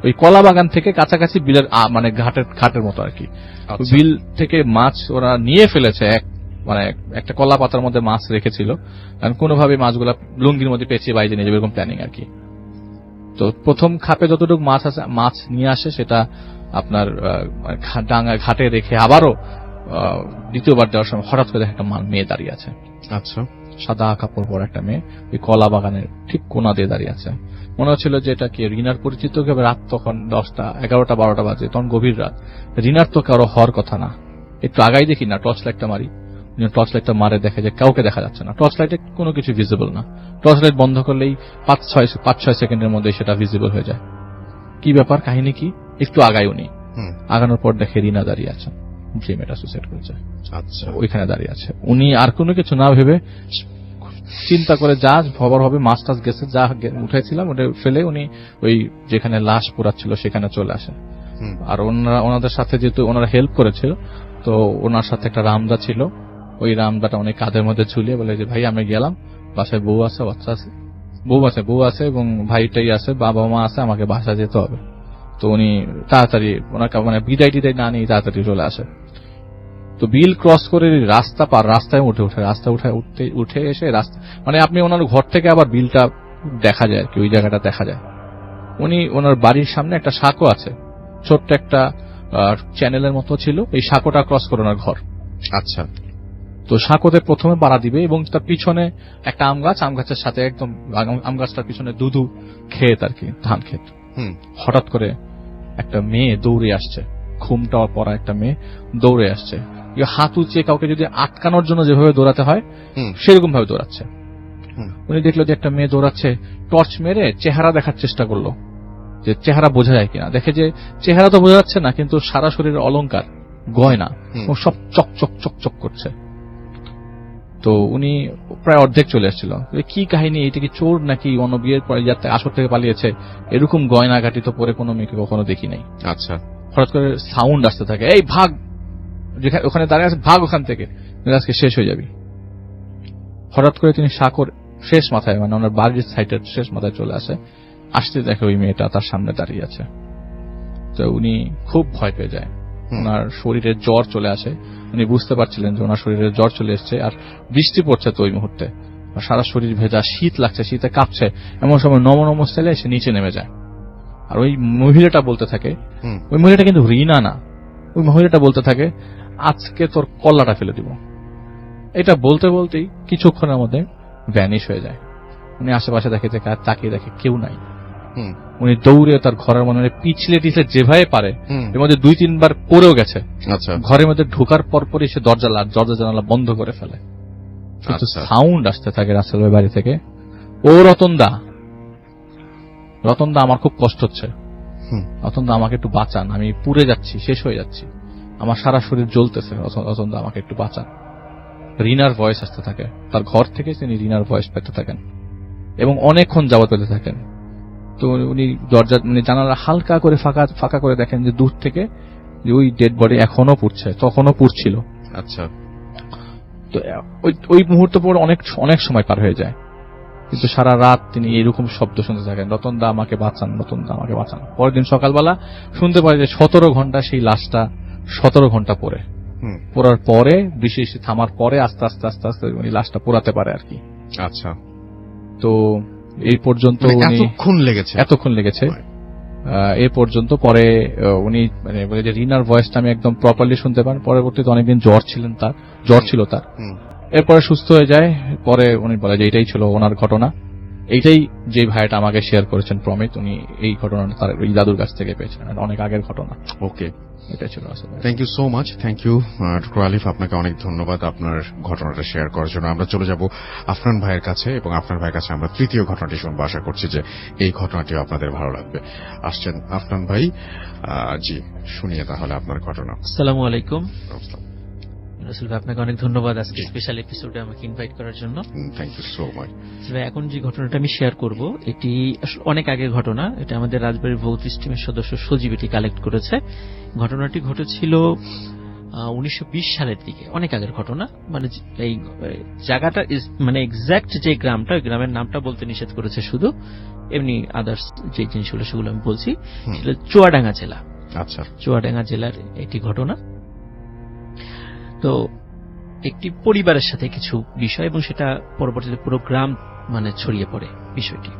ওই কলা বাগান থেকে কাছাকাছি বিলের মানে ঘাটের মতো আর কি। বিল থেকে মাছ ওরা নিয়ে ফেলেছে, মানে একটা কলা পাতার মধ্যে মাছ রেখেছিল, কারণ কোনোভাবে মাছগুলা লুঙ্গির মধ্যে পেঁচিয়ে বাইরে নিয়ে যাবে, এরকম প্ল্যানিং আর কি। তো প্রথম খাপে যতটুকু মাছ নিয়ে আসে সেটা আপনার ডাঙা ঘাটে রেখে আবারও দ্বিতীয়বার যাওয়ার সময় হঠাৎ করে একটা মেয়ে দাঁড়িয়ে আছে। আচ্ছা। সাদা কাপড় পরা একটা মেয়ে ওই কলা বাগানের ঠিক কোনা দিয়ে দাঁড়িয়ে আছে। মনে হচ্ছিল যে এটা কি রিনার পরিচিত কেউ। রাত তখন 10টা, 11টা, 12টা বাজে, তখন গভীর রাত। রিনার তো কারো হওয়ার কথা না। একটু আগাই দেখি না, টর্চ লাইটটা মারি, টর্চ লাইটটা মারে দেখে যে কাউকে দেখা যাচ্ছে না, টর্চ লাইটে কোনো কিছু ভিজিবল না। টর্চ লাইট বন্ধ করলেই 5-6 সেকেন্ডের মধ্যে সেটা ভিজিবল হয়ে যায়। কি ব্যাপার, কাহিনী কি? একটু আগাই উনি, আগানোর পর দেখে রিনা দাঁড়িয়ে আছে, যে মেয়েটা সুসাইড করেছে। আচ্ছা। ওইখানে দাঁড়িয়ে আছে। উনি আর কোনো কিছু না ভেবে চিন্তা করে যা খবর হবে, মাছ টাছ গেছে, যা উঠেছিলাম ওটা ফেলে উনি ওই যেখানে লাশ পোড়াচ্ছিল সেখানে চলে আসে। আর ওনাদের সাথে যেহেতু ওনারা হেল্প করেছিল, তো ওনার সাথে একটা রামদা ছিল, ওই রামদাটা উনি কাঁধের মধ্যে ঝুলিয়ে বলে যে ভাই আমি গেলাম, বাসায় বউ আছে, বাচ্চা আছে, বউ আছে এবং ভাইটাই আছে, বাবা মা আছে, আমাকে বাসা যেতে হবে। তো উনি তাড়াতাড়ি ওনাকে মানে বিদায় টিদায় না নিয়ে তাড়াতাড়ি চলে আসে। তো বিল ক্রস করে রাস্তায় উঠে এসে রাস্তা মানে আপনি ওনার ঘর থেকে আবার বিলটা দেখা যায় আর কি, ওই জায়গাটা দেখা যায়। উনি ওনার বাড়ির সামনে একটা সাঁকো আছে, ছোট্ট একটা চ্যানেলের মতো ছিল, এই সাঁকোটা ক্রস করে ওনার ঘর। আচ্ছা। তো সাঁকোতে প্রথমে পাড়া দিবে এবং তার পিছনে একটা আম গাছের সাথে একদম আম গাছটার পিছনে দুধু ক্ষেত আর কি, ধান ক্ষেত। হঠাৎ করে একটা মেয়ে দৌড়ে আসছে, ঘুমটা পরা একটা মেয়ে দৌড়ে আসছে, হাত উঁচিয়ে কাউকে যদি আটকানোর জন্য যেভাবে দৌড়াতে হয় সেরকম ভাবে দৌড়াচ্ছে। উনি দেখলো যে একটা মেয়ে দৌড়াচ্ছে, টর্চ মেরে চেহারা দেখার চেষ্টা করলো যে চেহারা বোঝা যায় কিনা। দেখে যে চেহারা তো বোঝা যাচ্ছে না, কিন্তু সারা শরীরের অলংকার, গয়না সব চকচক চকচক করছে। তো উনি প্রায় অর্ধেক চলে আসছিল। কি কাহিনী, এটা কি চোর নাকি অন্য বিয়ের পরে যাতে আসর থেকে পালিয়েছে? এরকম গয়না ঘাটি তো পরে কোনো মেয়েকে কখনো দেখি নাই। আচ্ছা। হঠাৎ করে সাউন্ড আসতে থাকে, এই ভাগ, যেখানে ওখানে দাঁড়িয়ে আছে, ভাগ ওখান থেকে, আজকে শেষ হয়ে যাবি। হঠাৎ করে তিনি সাঁকোর শেষ মাথায়, মানে ওনার বাড়ির সাইডের শেষ মাথায় চলে আসে। আসতে দেখে ওই মেয়েটা তার সামনে দাঁড়িয়ে আছে। তো উনি খুব ভয় পেয়ে যায়, ওনার শরীরে জ্বর চলে আসে। উনি বুঝতে পারছিলেন যে ওনার শরীরে জ্বর চলে এসছে, আর বৃষ্টি পড়ছে তো ওই মুহূর্তে, সারা শরীর ভেজা, শীত লাগছে, শীতে কাঁপছে। এমন সময় নম স্টাইলে এসে নিচে নেমে যায়। আর ওই মহিলাটা বলতে থাকে, ওই মহিলাটা কিন্তু রিনা না, ওই মহিলাটা বলতে থাকে, আজকে তোর কল্লাটা ফেলে দিব। এটা বলতে বলতেই কিছুক্ষণের মধ্যে ভ্যানিশ হয়ে যায়। উনি আশেপাশে দেখে যে তাকিয়ে দেখে কেউ নাই। হুম, উনি দৌড়ে তার ঘরের মনে পিছলে টিছলে যেভাবে পারে, হুম, এর মধ্যে 2-3 বার পড়েও গেছে। আচ্ছা ঘরের মধ্যে ঢোকার পরপরই সে দরজা জানালা বন্ধ করে ফেলে। কিন্তু আচ্ছা। সাউন্ড আসতে থাকে রাসেল ভাই বাড়ি থেকে, ও রতনদা আমার খুব কষ্ট হচ্ছে, হুম, রতনদা আমাকে একটু বাঁচান, আমি পুড়ে যাচ্ছি, শেষ হয়ে যাচ্ছি, আমার সারা শরীর জ্বলতেছে, রতনদা আমাকে একটু বাঁচান। রিনার ভয়েস আসতে থাকে তার ঘর থেকে, তিনি রিনার ভয়েস পেতে থাকেন এবং অনেকক্ষণ যাবত পেতে থাকেন। তো উনি দরজা জানালা হালকা করে ফাঁকা করে দেখেন যে দূর থেকে যে ওই ডেড বডি এখনো পুড়ছে, তখনও পুড়ছিল। আচ্ছা, তো ওই মুহূর্ত পর অনেক সময় পার হয়ে যায়, কিন্তু সারা রাত তিনি এরকম শব্দ শুনতে থাকেন, রতনদা আমাকে বাঁচান, রতনদা আমাকে বাঁচান। পরের দিন সকালবেলা শুনতে পারে যে 17 ঘন্টা সেই লাশটা 17 ঘন্টা পরে, হুম, পোড়ার পরে বৃষ্টি থামার পরে আস্তে আস্তে উনি লাশটা পোড়াতে পারে আর কি। আচ্ছা। তো এই পর্যন্ত মানে উনি এতক্ষণ লেগেছে। এ পর্যন্ত পরে উনি মানে বলে যে রিনার ভয়েসটা আমি একদম প্রপারলি শুনতে পান। পরবর্তীতে অনেকদিন জ্বর ছিল তার, হুম, এরপরে সুস্থ হয়ে যায়। পরে উনি বলে যে এটাই ছিল ওনার ঘটনা, এইটাই যে ভাইটা আমাকে শেয়ার করেছেন প্রমিত, উনি এই ঘটনাটা তার এই দাদুর কাছ থেকে পেয়েছেন, অনেক আগের ঘটনা। ওকে, এটা ছিল আসলে। Thank you so much. Thank you doctor Alif, আপনাকে অনেক ধন্যবাদ আপনার ঘটনাটা শেয়ার করার জন্য। আমরা চলে যাব আফনান ভাইয়ের কাছে, এবং আফনান ভাইয়ের কাছে আমরা তৃতীয় ঘটনাটি শুনবো। আশা করছি যে এই ঘটনাটিও আপনাদের ভালো লাগবে। আসছেন আফনান ভাই। জি, শুনিয়ে তাহলে আপনার ঘটনা। আসসালামু আলাইকুম রাসেল ভাই, আপনাকে অনেক ধন্যবাদ আজকে স্পেশাল এপিসোডে আমাকে ইনভাইট করার জন্য। Thank you so much. ভাই, এখন যে ঘটনাটা আমি শেয়ার করব এটি আসলে অনেক আগের ঘটনা। এটা আমাদের রাজবাড়ির ভৌতিক টিমের সদস্য সজীব এটি কালেক্ট করেছে। ঘটনাটি ঘটেছিল 1920 সালের দিকে, অনেক আগের ঘটনা। মানে এই জায়গাটা মানে এক্সাক্ট যে গ্রামটা, ওই গ্রামের নামটা বলতে নিষেধ করেছে শুধু, এমনি আদার্স যে জিনিসগুলো সেগুলো আমি বলছি। সেটা চুয়াডাঙ্গা জেলা। আচ্ছা, চুয়াডাঙ্গা জেলার একটি ঘটনা। তো একটি পরিবারের সাথে কিছু বিষয়, এবং সেটা পরবর্তীতে পুরো গ্রাম মানে ছড়িয়ে পড়ে বিষয়টি।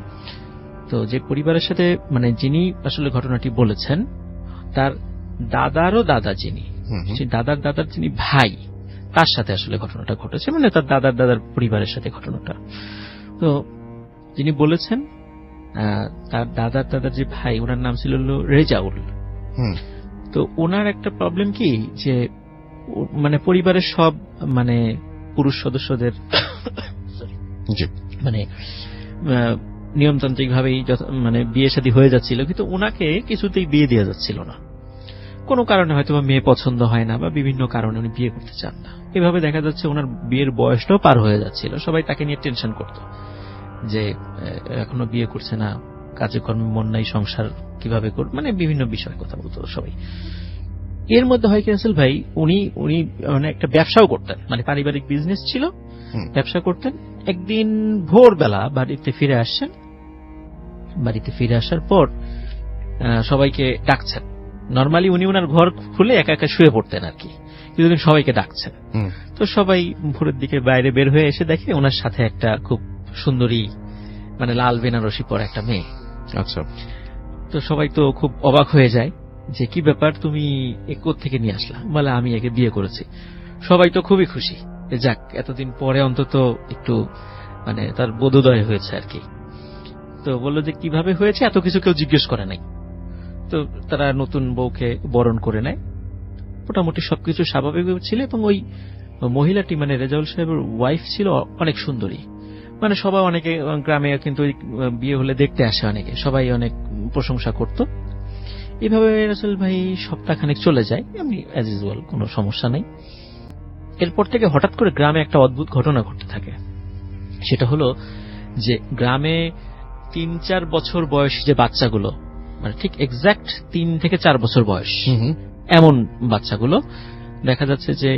তো যে পরিবারের সাথে মানে যিনি আসলে ঘটনাটি বলেছেন, তার দাদারও দাদা যিনি, সেই দাদার যিনি ভাই, তার সাথে আসলে ঘটনাটা ঘটেছে, মানে তার দাদার পরিবারের সাথে ঘটনাটা। তো যিনি বলেছেন তার দাদার যে ভাই, ওনার নাম ছিল রেজাউল। তো ওনার একটা প্রবলেম কি, যে মানে পরিবারের সব মানে পুরুষ সদস্যদের মানে নিয়মতান্ত্রিক ভাবেই মানে বিয়ে শাদী হয়ে যাচ্ছিল, কিন্তু ওনাকে কিছুতেই বিয়ে দেওয়া যাচ্ছিল না। কোনো কারণে হয়তো বা মেয়ে পছন্দ হয় না, বা বিভিন্ন কারণে উনি বিয়ে করতে চান না। এভাবে দেখা যাচ্ছে ওনার বিয়ের বয়সটাও পার হয়ে যাচ্ছিল। সবাই তাকে নিয়ে টেনশন করত যে এখনো বিয়ে করছে না, কাজে কর্মে মন নাই, সংসার কিভাবে করবে, মানে বিভিন্ন বিষয় কথা বলতো সবাই। এর মধ্যে হয় কি রাসেল ভাই, উনি মানে একটা ব্যবসাও করতেন, মানে পারিবারিক বিজনেস ছিল, ব্যবসা করতেন। একদিন ভোরবেলা বাড়িতে ফিরে আসছেন। বাড়িতে ফিরে আসার পর সবাইকে ডাকছেন। নর্মালি উনি ওনার ঘর খুলে একা একা শুয়ে পড়তেন আর কি, কিন্তু সবাইকে ডাকছেন। তো সবাই ভোরের দিকে বাইরে বের হয়ে এসে দেখে ওনার সাথে একটা খুব সুন্দরী, মানে লাল বেনারসি পরা একটা মেয়ে। আচ্ছা। তো সবাই তো খুব অবাক হয়ে যায় যে কি ব্যাপার, তুমি কোত্থেকে নিয়ে আসলা? বলে আমি একে বিয়ে করেছি। সবাই তো খুবই খুশি, যাক এতদিন পরে অন্তত একটু মানে তার বোধোদয় হয়েছে আর কি। তো বললো যে কিভাবে হয়েছে, এত কিছু কেউ জিজ্ঞেস করে নাই। তো তারা নতুন বউকে বরণ করে নেয়, মোটামুটি সবকিছু স্বাভাবিক ছিল। এবং ওই মহিলাটি মানে রেজাউল সাহেবের ওয়াইফ ছিল অনেক সুন্দরী, মানে সবাই অনেকে গ্রামে কিন্তু বিয়ে হলে দেখতে আসে অনেকে, সবাই অনেক প্রশংসা করত। এইভাবে রাসেল ভাই সপ্তাহখানেক চলে যায়, এমনি অ্যাজ ইউজুয়াল, কোনো সমস্যা নেই। এরপর থেকে হঠাৎ করে গ্রামে একটা অদ্ভুত ঘটনা ঘটতে থাকে। সেটা হলো যে গ্রামে 3-4 বছর বয়সী যে বাচ্চাগুলো, মানে ঠিক এক্সাক্ট 3 থেকে 4 বছর বয়স, এমন বাচ্চাগুলো দেখা যাচ্ছে যে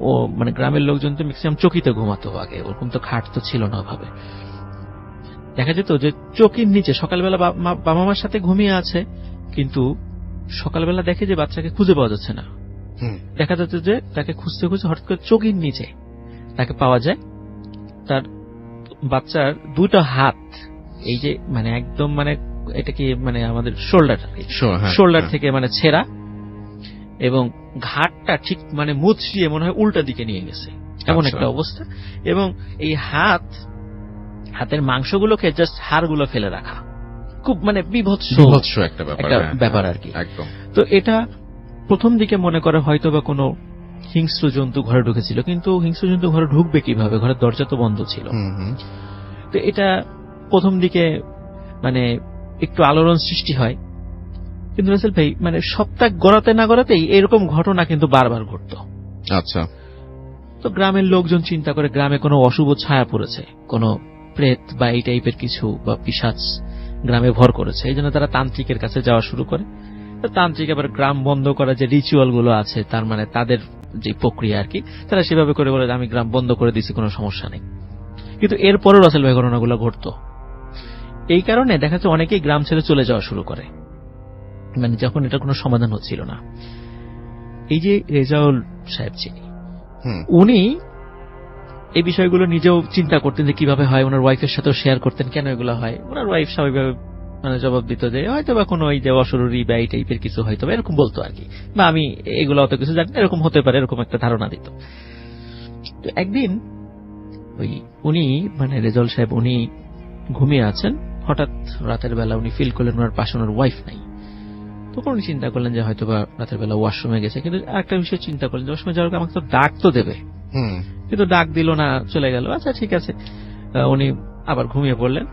ও মানে গ্রামের লোকজন তো ম্যাক্সিমাম চকিতে ঘুমাতো আগে, ওরকম তো খাট তো ছিল না ভাবে। দেখা যেত যে চকির নিচে সকালবেলা বাবা মার সাথে ঘুমিয়ে আছে, কিন্তু সকালবেলা দেখে যে বাচ্চাকে খুঁজে পাওয়া যাচ্ছে না। দেখা যাচ্ছে যে তাকে খুঁজতে খুঁজতে হঠাৎ করে চকির নিচে তাকে পাওয়া যায়। তার বাচ্চার 2টা হাত, এই যে মানে একদম মানে এটা কি মানে আমাদের শোল্ডার থেকে মানে ছেঁড়া, এবং ঘাটটা ঠিক মানে মুচড়িয়ে মনে হয় উল্টা দিকে নিয়ে গেছে। এমন আচ্ছা। একটা অবস্থা। এবং এই হাতের মাংসগুলোকে জাস্ট হাড়গুলো ফেলে রাখা, খুব মানে বিভৎস একটা ব্যাপার, একটা হ্যাঁ, ব্যাপার আর কি। একদম। তো এটা প্রথম দিকে মনে করে হয়তো বা কোনো হিংস্র জন্তু ঘরে ঢুকেছিল, কিন্তু হিংস্র জন্তু ঘরে ঢুকবে কিভাবে, ঘরের দরজা তো বন্ধ ছিল। তো এটা প্রথম দিকে মানে একটু আলোড়ন সৃষ্টি হয়, কিন্তু রাসেল ভাই মানে সপ্তাহ গড়াতে না গড়াতেই এরকম ঘটনা কিন্তু বারবার ঘটতো। আচ্ছা। তো গ্রামের লোকজন চিন্তা করে গ্রামে কোনো অশুভ ছায়া পড়েছে, কোনো প্রেত বা এই টাইপের কিছু বা পিশাচ গ্রামে ভর করেছে, এই জন্য তারা তান্ত্রিকের কাছে যাওয়া শুরু করে। তো তান্ত্রিক আবার গ্রাম বন্ধ করা যে রিচুয়াল গুলো আছে, তার মানে তাদের যে প্রক্রিয়া আর কি, তারা সেভাবে করে বলে আমি গ্রাম বন্ধ করে দিচ্ছি, কোনো সমস্যা নেই। কিন্তু এরপরও রাসেল ভাই ঘটনাগুলো ঘটতো। এই কারণে দেখা যাচ্ছে অনেকেই গ্রাম ছেড়ে চলে যাওয়া শুরু করে, মানে যখন এটা কোনো সমাধান হচ্ছিল না। এই যে রেজাউল সাহেব যিনি, উনি এই বিষয়গুলো নিজেও চিন্তা করতেন যে কিভাবে হয়, ওনার ওয়াইফের সাথেও শেয়ার করতেন কেন এগুলো হয়। ওনার ওয়াইফ স্বাভাবিকভাবে মানে জবাব দিত যে হয়তো বা কোনো এই যে অশরীরী বা এই টাইপের কিছু হয়তো বা এরকম বলতো আর কি, বা আমি এগুলো অত কিছু জানি না, এরকম হতে পারে, এরকম একটা ধারণা দিত। তো একদিন উনি মানে রেজাউল সাহেব উনি ঘুমিয়ে আছেন, হঠাৎ রাতের বেলা উনি ফিল করলেন ওনার পাশে ওনার ওয়াইফ নাই। তখন উনি চিন্তা করলেন যে হয়তো বা রাতের বেলা ওয়াশরুমে গেছে, কিন্তু আরেকটা বিষয় চিন্তা করলেন যে ওয়াশরুমে যাওয়ার আগে আমাকে তো ডাক তো দেবে, কিন্তু ডাক দিল না, চলে গেল। আচ্ছা ঠিক আছে, উনি আবার ঘুমিয়ে পড়লেন।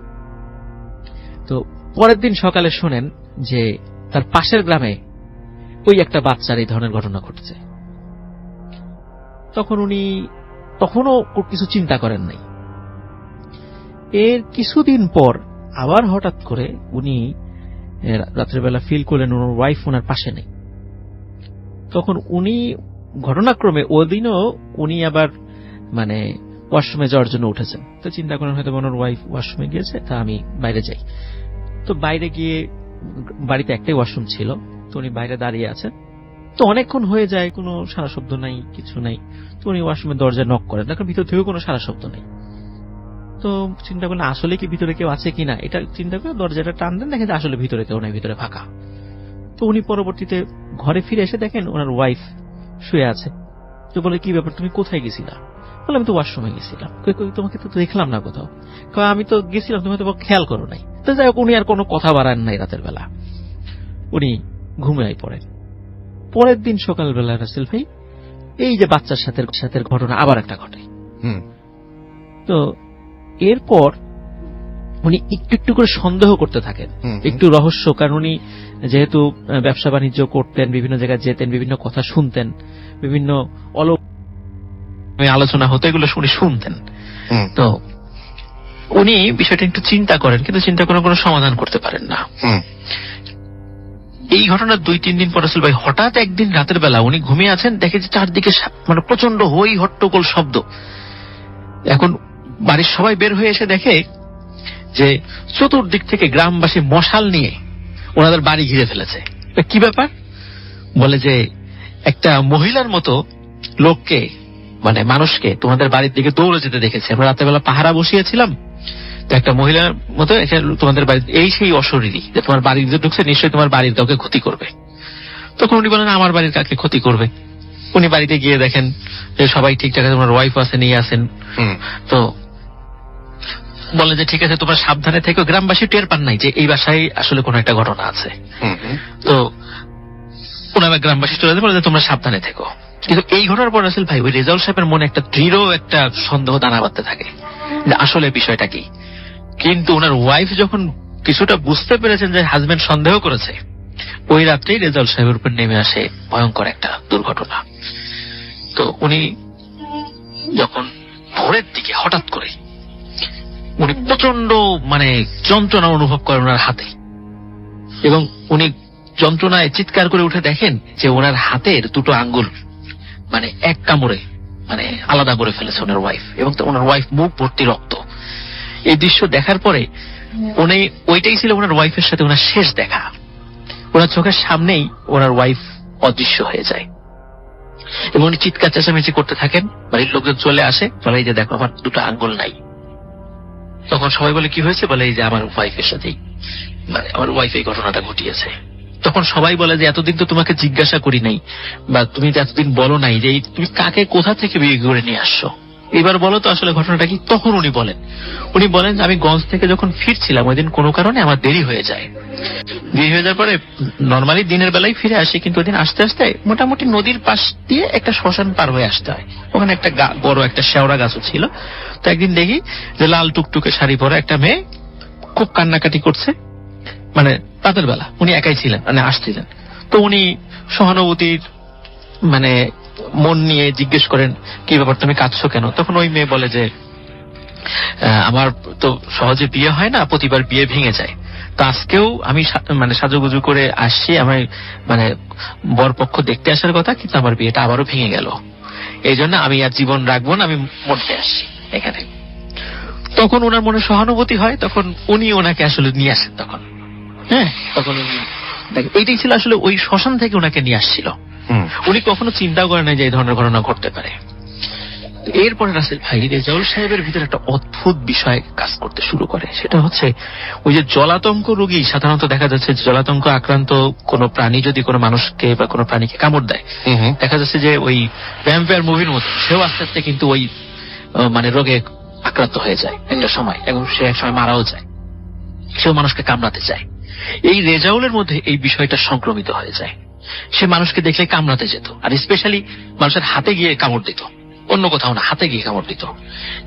তো পরের দিন সকালে শোনেন যে তার পাশের গ্রামে ওই একটা বাচ্চার এই ধরনের ঘটনা ঘটছে। তখন উনি তখনও কিছু চিন্তা করেন নাই। এর কিছুদিন পর আবার হঠাৎ করে উনি রাত্রের বেলা ফিল করলেন ওনার ওয়াইফ ওনার পাশে নেই। তখন উনি ঘটনাক্রমে ওদিনও উনি আবার মানে ওয়াশরুমে যাওয়ার জন্য উঠেছেন। তো চিন্তা করেন হয়তো ওনার ওয়াইফ ওয়াশরুমে গিয়েছে, তা আমি বাইরে যাই। তো বাইরে গিয়ে বাড়িতে একটাই ওয়াশরুম ছিল, তো উনি বাইরে দাঁড়িয়ে আছেন। তো অনেকক্ষণ হয়ে যায়, কোনো সারা শব্দ নাই, কিছু নাই। তো উনি ওয়াশরুমের দরজা নক করেন, দেখেন ভিতর থেকেও কোনো সারা শব্দ নেই। তো চিন্তা করলেন আসলে কি ভিতরে কেউ আছে কিনা, এটা চিন্তা করে দরজাটা টান দেন, দেখেন আসলে ভিতরে কেউ নাই, ভিতরে ফাঁকা। তো উনি পরবর্তীতে ঘরে ফিরে এসে দেখেন ওনার ওয়াইফ শুয়ে আছে। তো বলে কি ব্যাপার, তুমি কোথায় গেছিলা? বলে আমি তো ওয়াশরুমে গেছিলাম। তোমাকে তো দেখলাম না কোথাও। আমি তো গেছিলাম, তুমি হয়তো খেয়াল করো নাই। তো যাই হোক, উনি আর কোনো কথা বাড়ান নাই। রাতের বেলা উনি ঘুমিয়ে পড়েন। পরের দিন সকালবেলা রাসেল ভাই এই যে বাচ্চার সাথে ঘটনা আবার একটা ঘটে। তো এরপর উনি একটু একটু করে সন্দেহ করতে থাকেন, একটু রহস্য, কারণ উনি যেহেতু ব্যবসা বাণিজ্য করতেন, বিভিন্ন জায়গায় যেতেন, বিভিন্ন কথা শুনতেন, বিভিন্ন আলোচনা হতো, এগুলো উনি শুনতেন। তো উনি বিষয়টা একটু চিন্তা করেন, কিন্তু চিন্তা করে কোনো সমাধান করতে পারেন না। এই ঘটনার 2-3 দিন পর রাসেল ভাই হঠাৎ একদিন রাতের বেলা উনি ঘুমিয়ে আছেন, দেখে যে চারদিকে মানে প্রচন্ড হই হট্টগোল শব্দ। এখন বাড়ির সবাই বের হয়ে এসে দেখে যে চতুর্দিক থেকে গ্রামবাসী মশাল নিয়ে ওনাদের বাড়ি ঘিরে ফেলেছে। কি ব্যাপার? বলে যে একটা মহিলার মতো লোককে মানে মানুষকে তোমাদের বাড়ির দিকে দৌড়ে যেতে দেখেছে। আমরা রাতের বেলা পাহারা বসিয়েছিলাম, তো একটা মহিলার মতো তোমাদের বাড়ি, এই সেই অশরীরী যে তোমার বাড়ির ভিতরে ঢুকছে, নিশ্চয়ই তোমার বাড়ির কাউকে ক্ষতি করবে। তখন উনি বলেন আমার বাড়ির কাকে ক্ষতি করবে? উনি বাড়িতে গিয়ে দেখেন যে সবাই ঠিকঠাক আছে, তোমার ওয়াইফ আছে, নিয়ে আসেন। তো বলে যে ঠিক আছে, তোমরা সাবধানে থেকো। গ্রামবাসী টের পান নাই যে এই বাসায় আসলে কোন একটা ঘটনা আছে। তো ওনারা গ্রামবাসী চলে যায়, বলে যে তোমরা সাবধানে থেকো। কিন্তু এই ঘটনার পর রাসেল ভাই ওই রেজাউল সাহেবের মনে একটা দৃঢ় একটা সন্দেহ দানা বাঁধতে থাকে যে আসলে বিষয়টা কি। কিন্তু ওনার ওয়াইফ যখন কিছুটা বুঝতে পেরেছেন যে হাজবেন্ড সন্দেহ করেছে, ওই রাত্রেই রেজাউল সাহেবের উপর নেমে আসে ভয়ঙ্কর একটা দুর্ঘটনা। তো উনি যখন ভোরের দিকে হঠাৎ করে উনি প্রচন্ড মানে যন্ত্রণা অনুভব করেন ওনার হাতে, এবং উনি যন্ত্রণায় চিৎকার করে উঠে দেখেন যে ওনার হাতের 2টো আঙ্গুল মানে এক কামড়ে মানে আলাদা করে ফেলেছে ওনার ওয়াইফ, এবং ওনার ওয়াইফ মুখ ভর্তি রক্ত। এই দৃশ্য দেখার পরে উনি ওইটাই ছিল ওনার ওয়াইফের সাথে ওনার শেষ দেখা। ওনার চোখের সামনেই ওনার ওয়াইফ অদৃশ্য হয়ে যায়, এবং উনি চিৎকার চেঁচামেচি করতে থাকেন। বাড়ির লোকজন চলে আসে, বলে এই যে দেখো আমার 2টো আঙ্গুল নাই। তখন সবাই বলে কি হয়েছে? বলে এই যে আমার ওয়াইফের সাথেই মানে আমার ওয়াইফ এই ঘটনাটা ঘটিয়েছে। তখন তখন সবাই বলে যে এতদিন তো তোমাকে জিজ্ঞাসা করি নাই, বা তুমি তো এতদিন বলো নাই যে তুমি কাকে কোথা থেকে বিয়ে করে নিয়ে আসছো, এবার বলো তো আসলে ঘটনাটা কি। তখন উনি বলেন যে আমি গঞ্জ থেকে যখন ফিরছিলাম ওই দিন কোনো কারণে আমার দেরি হয়ে যায়। দেরি হয়ে যাওয়ার পরে নর্মালি দিনের বেলায় ফিরে আসি, কিন্তু ওই দিন আসতে আসতে মোটামুটি নদীর পাশ দিয়ে একটা শ্মশান পার হয়ে আসতে হয়। ওখানে একটা বড় একটা শেওড়া গাছও ছিল। তো একদিন দেখি যে লাল টুকটুকে শাড়ি পরা একটা মেয়ে খুব কান্নাকাটি করছে, মানে রাতের বেলা উনি একাই ছিলেন, মানে আসছিলেন। তো উনি সহানুভূতির মানে মন নিয়ে জিজ্ঞেস করেন কি ব্যাপার তুমি কাঁদছো কেন। তখন ওই মেয়ে বলে যে আমার তো সহজে বিয়ে হয় না, প্রতিবার বিয়ে ভেঙে যায়। তো আজকেও আমি মানে সাজুগুজু করে আসছি, আমার মানে বরপক্ষ দেখতে আসার কথা, কিন্তু আমার বিয়েটা আবারও ভেঙে গেল। এই জন্য আমি আর জীবন রাখবো না, আমি মরতে আসছি এখানে। তখন ওনার মনে সহানুভূতি হয়, তখন উনি ওনাকে আসলে নিয়ে আসেন। তখন তখন এইটাই ছিল আসলে ওই শ্মশান থেকে ওনাকে নিয়ে আসছিল। উনি কখনো চিন্তাও করেন না যে এই ধরনের ঘটনা ঘটতে পারে। এরপরে রাসেল ভাই রেজাউল সাহেবের ভিতরে একটা অদ্ভুত বিষয় কাজ করতে শুরু করে, সেটা হচ্ছে ওই যে জলাতঙ্ক রোগী, সাধারণত দেখা যাচ্ছে জলাতঙ্ক আক্রান্ত কোনো প্রাণী যদি কোনো মানুষকে বা কোনো প্রাণীকে কামড় দেয়, দেখা যাচ্ছে যে ওই ভ্যাম্পায়ার মুভির মতো সেও আস্তে আস্তে কিন্তু ওই মানে রোগে আক্রান্ত হয়ে যায় একটা সময়, এবং সে এক সময় মারাও যায়, সেও মানুষকে কামড়াতে চায়। এই রেজাউলের মধ্যে এই বিষয়টা সংক্রমিত হয়ে যায়। সে মানুষকে দেখলে কামড়াতে যেত, আর স্পেশালি মানুষের হাতে গিয়ে কামড় দিত, অন্য কোথাও না, হাতে গিয়ে কামড় দিত।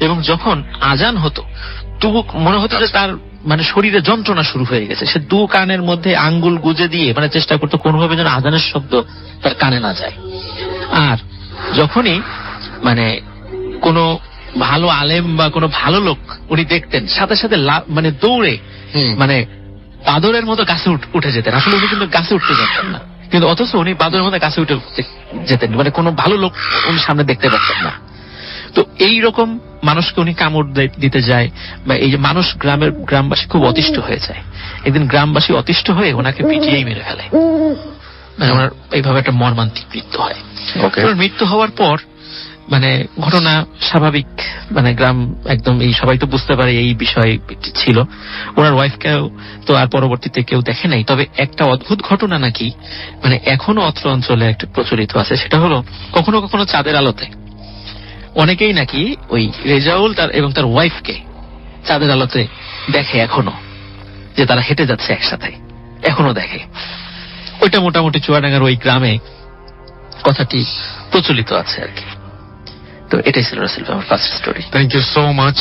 এবং যখন আজান হতো তবু মনে হতো যে তার মানে শরীরে যন্ত্রণা শুরু হয়ে গেছে। সে দু কানের মধ্যে আঙ্গুল গুজে দিয়ে মানে চেষ্টা করতো কোনোভাবে যেন আজানের শব্দ তার কানে না যায়। আর যখনই মানে কোনো ভালো আলেম বা কোনো ভালো লোক উনি দেখতেন, সাথে সাথে মানে দৌড়ে মানে বাদরের মতো গাছে উঠে যেতেন। আসলে উনি কিন্তু গাছে উঠতে যেতেন না, কিন্তু অথচ উনি বাদরের মতো গাছে উঠে যেতেন, মানে কোনো ভালো লোক উনি সামনে দেখতে পাচ্ছেন না। তো এই রকম মানুষকে উনি কামড় দিতে যায়, বা এই যে মানুষ গ্রামবাসী খুব অতিষ্ঠ হয়ে যায়। একদিন গ্রামবাসী অতিষ্ঠ হয়ে ওনাকে পিটিয়েই মেরে ফেলে, মানে ওনার এইভাবে একটা মর্মান্তিক মৃত্যু হয়। মৃত্যু হওয়ার পর মানে ঘটনা স্বাভাবিক, মানে গ্রাম একদম এই সবাই তো বুঝতে পারে এই বিষয় ছিল। ওনার ওয়াইফকেও তো আর পরবর্তীতে কেউ দেখে নাই। তবে একটা অদ্ভুত ঘটনা নাকি মানে এখনো অত্র অঞ্চলে একটা প্রচলিত আছে, সেটা হলো কখনো কখনো চাঁদের আলোতে অনেকেই নাকি ওই রেজাউল এবং তার ওয়াইফকে চাঁদের আলোতে দেখে এখনো, যে তারা হেঁটে যাচ্ছে একসাথে, এখনো দেখে। ওইটা মোটামুটি চুয়াডাঙ্গার ওই গ্রামে কথাটি প্রচলিত আছে আর কি। তো এটাই ছিল রাসেল ভাই আমার first story. Thank you so much.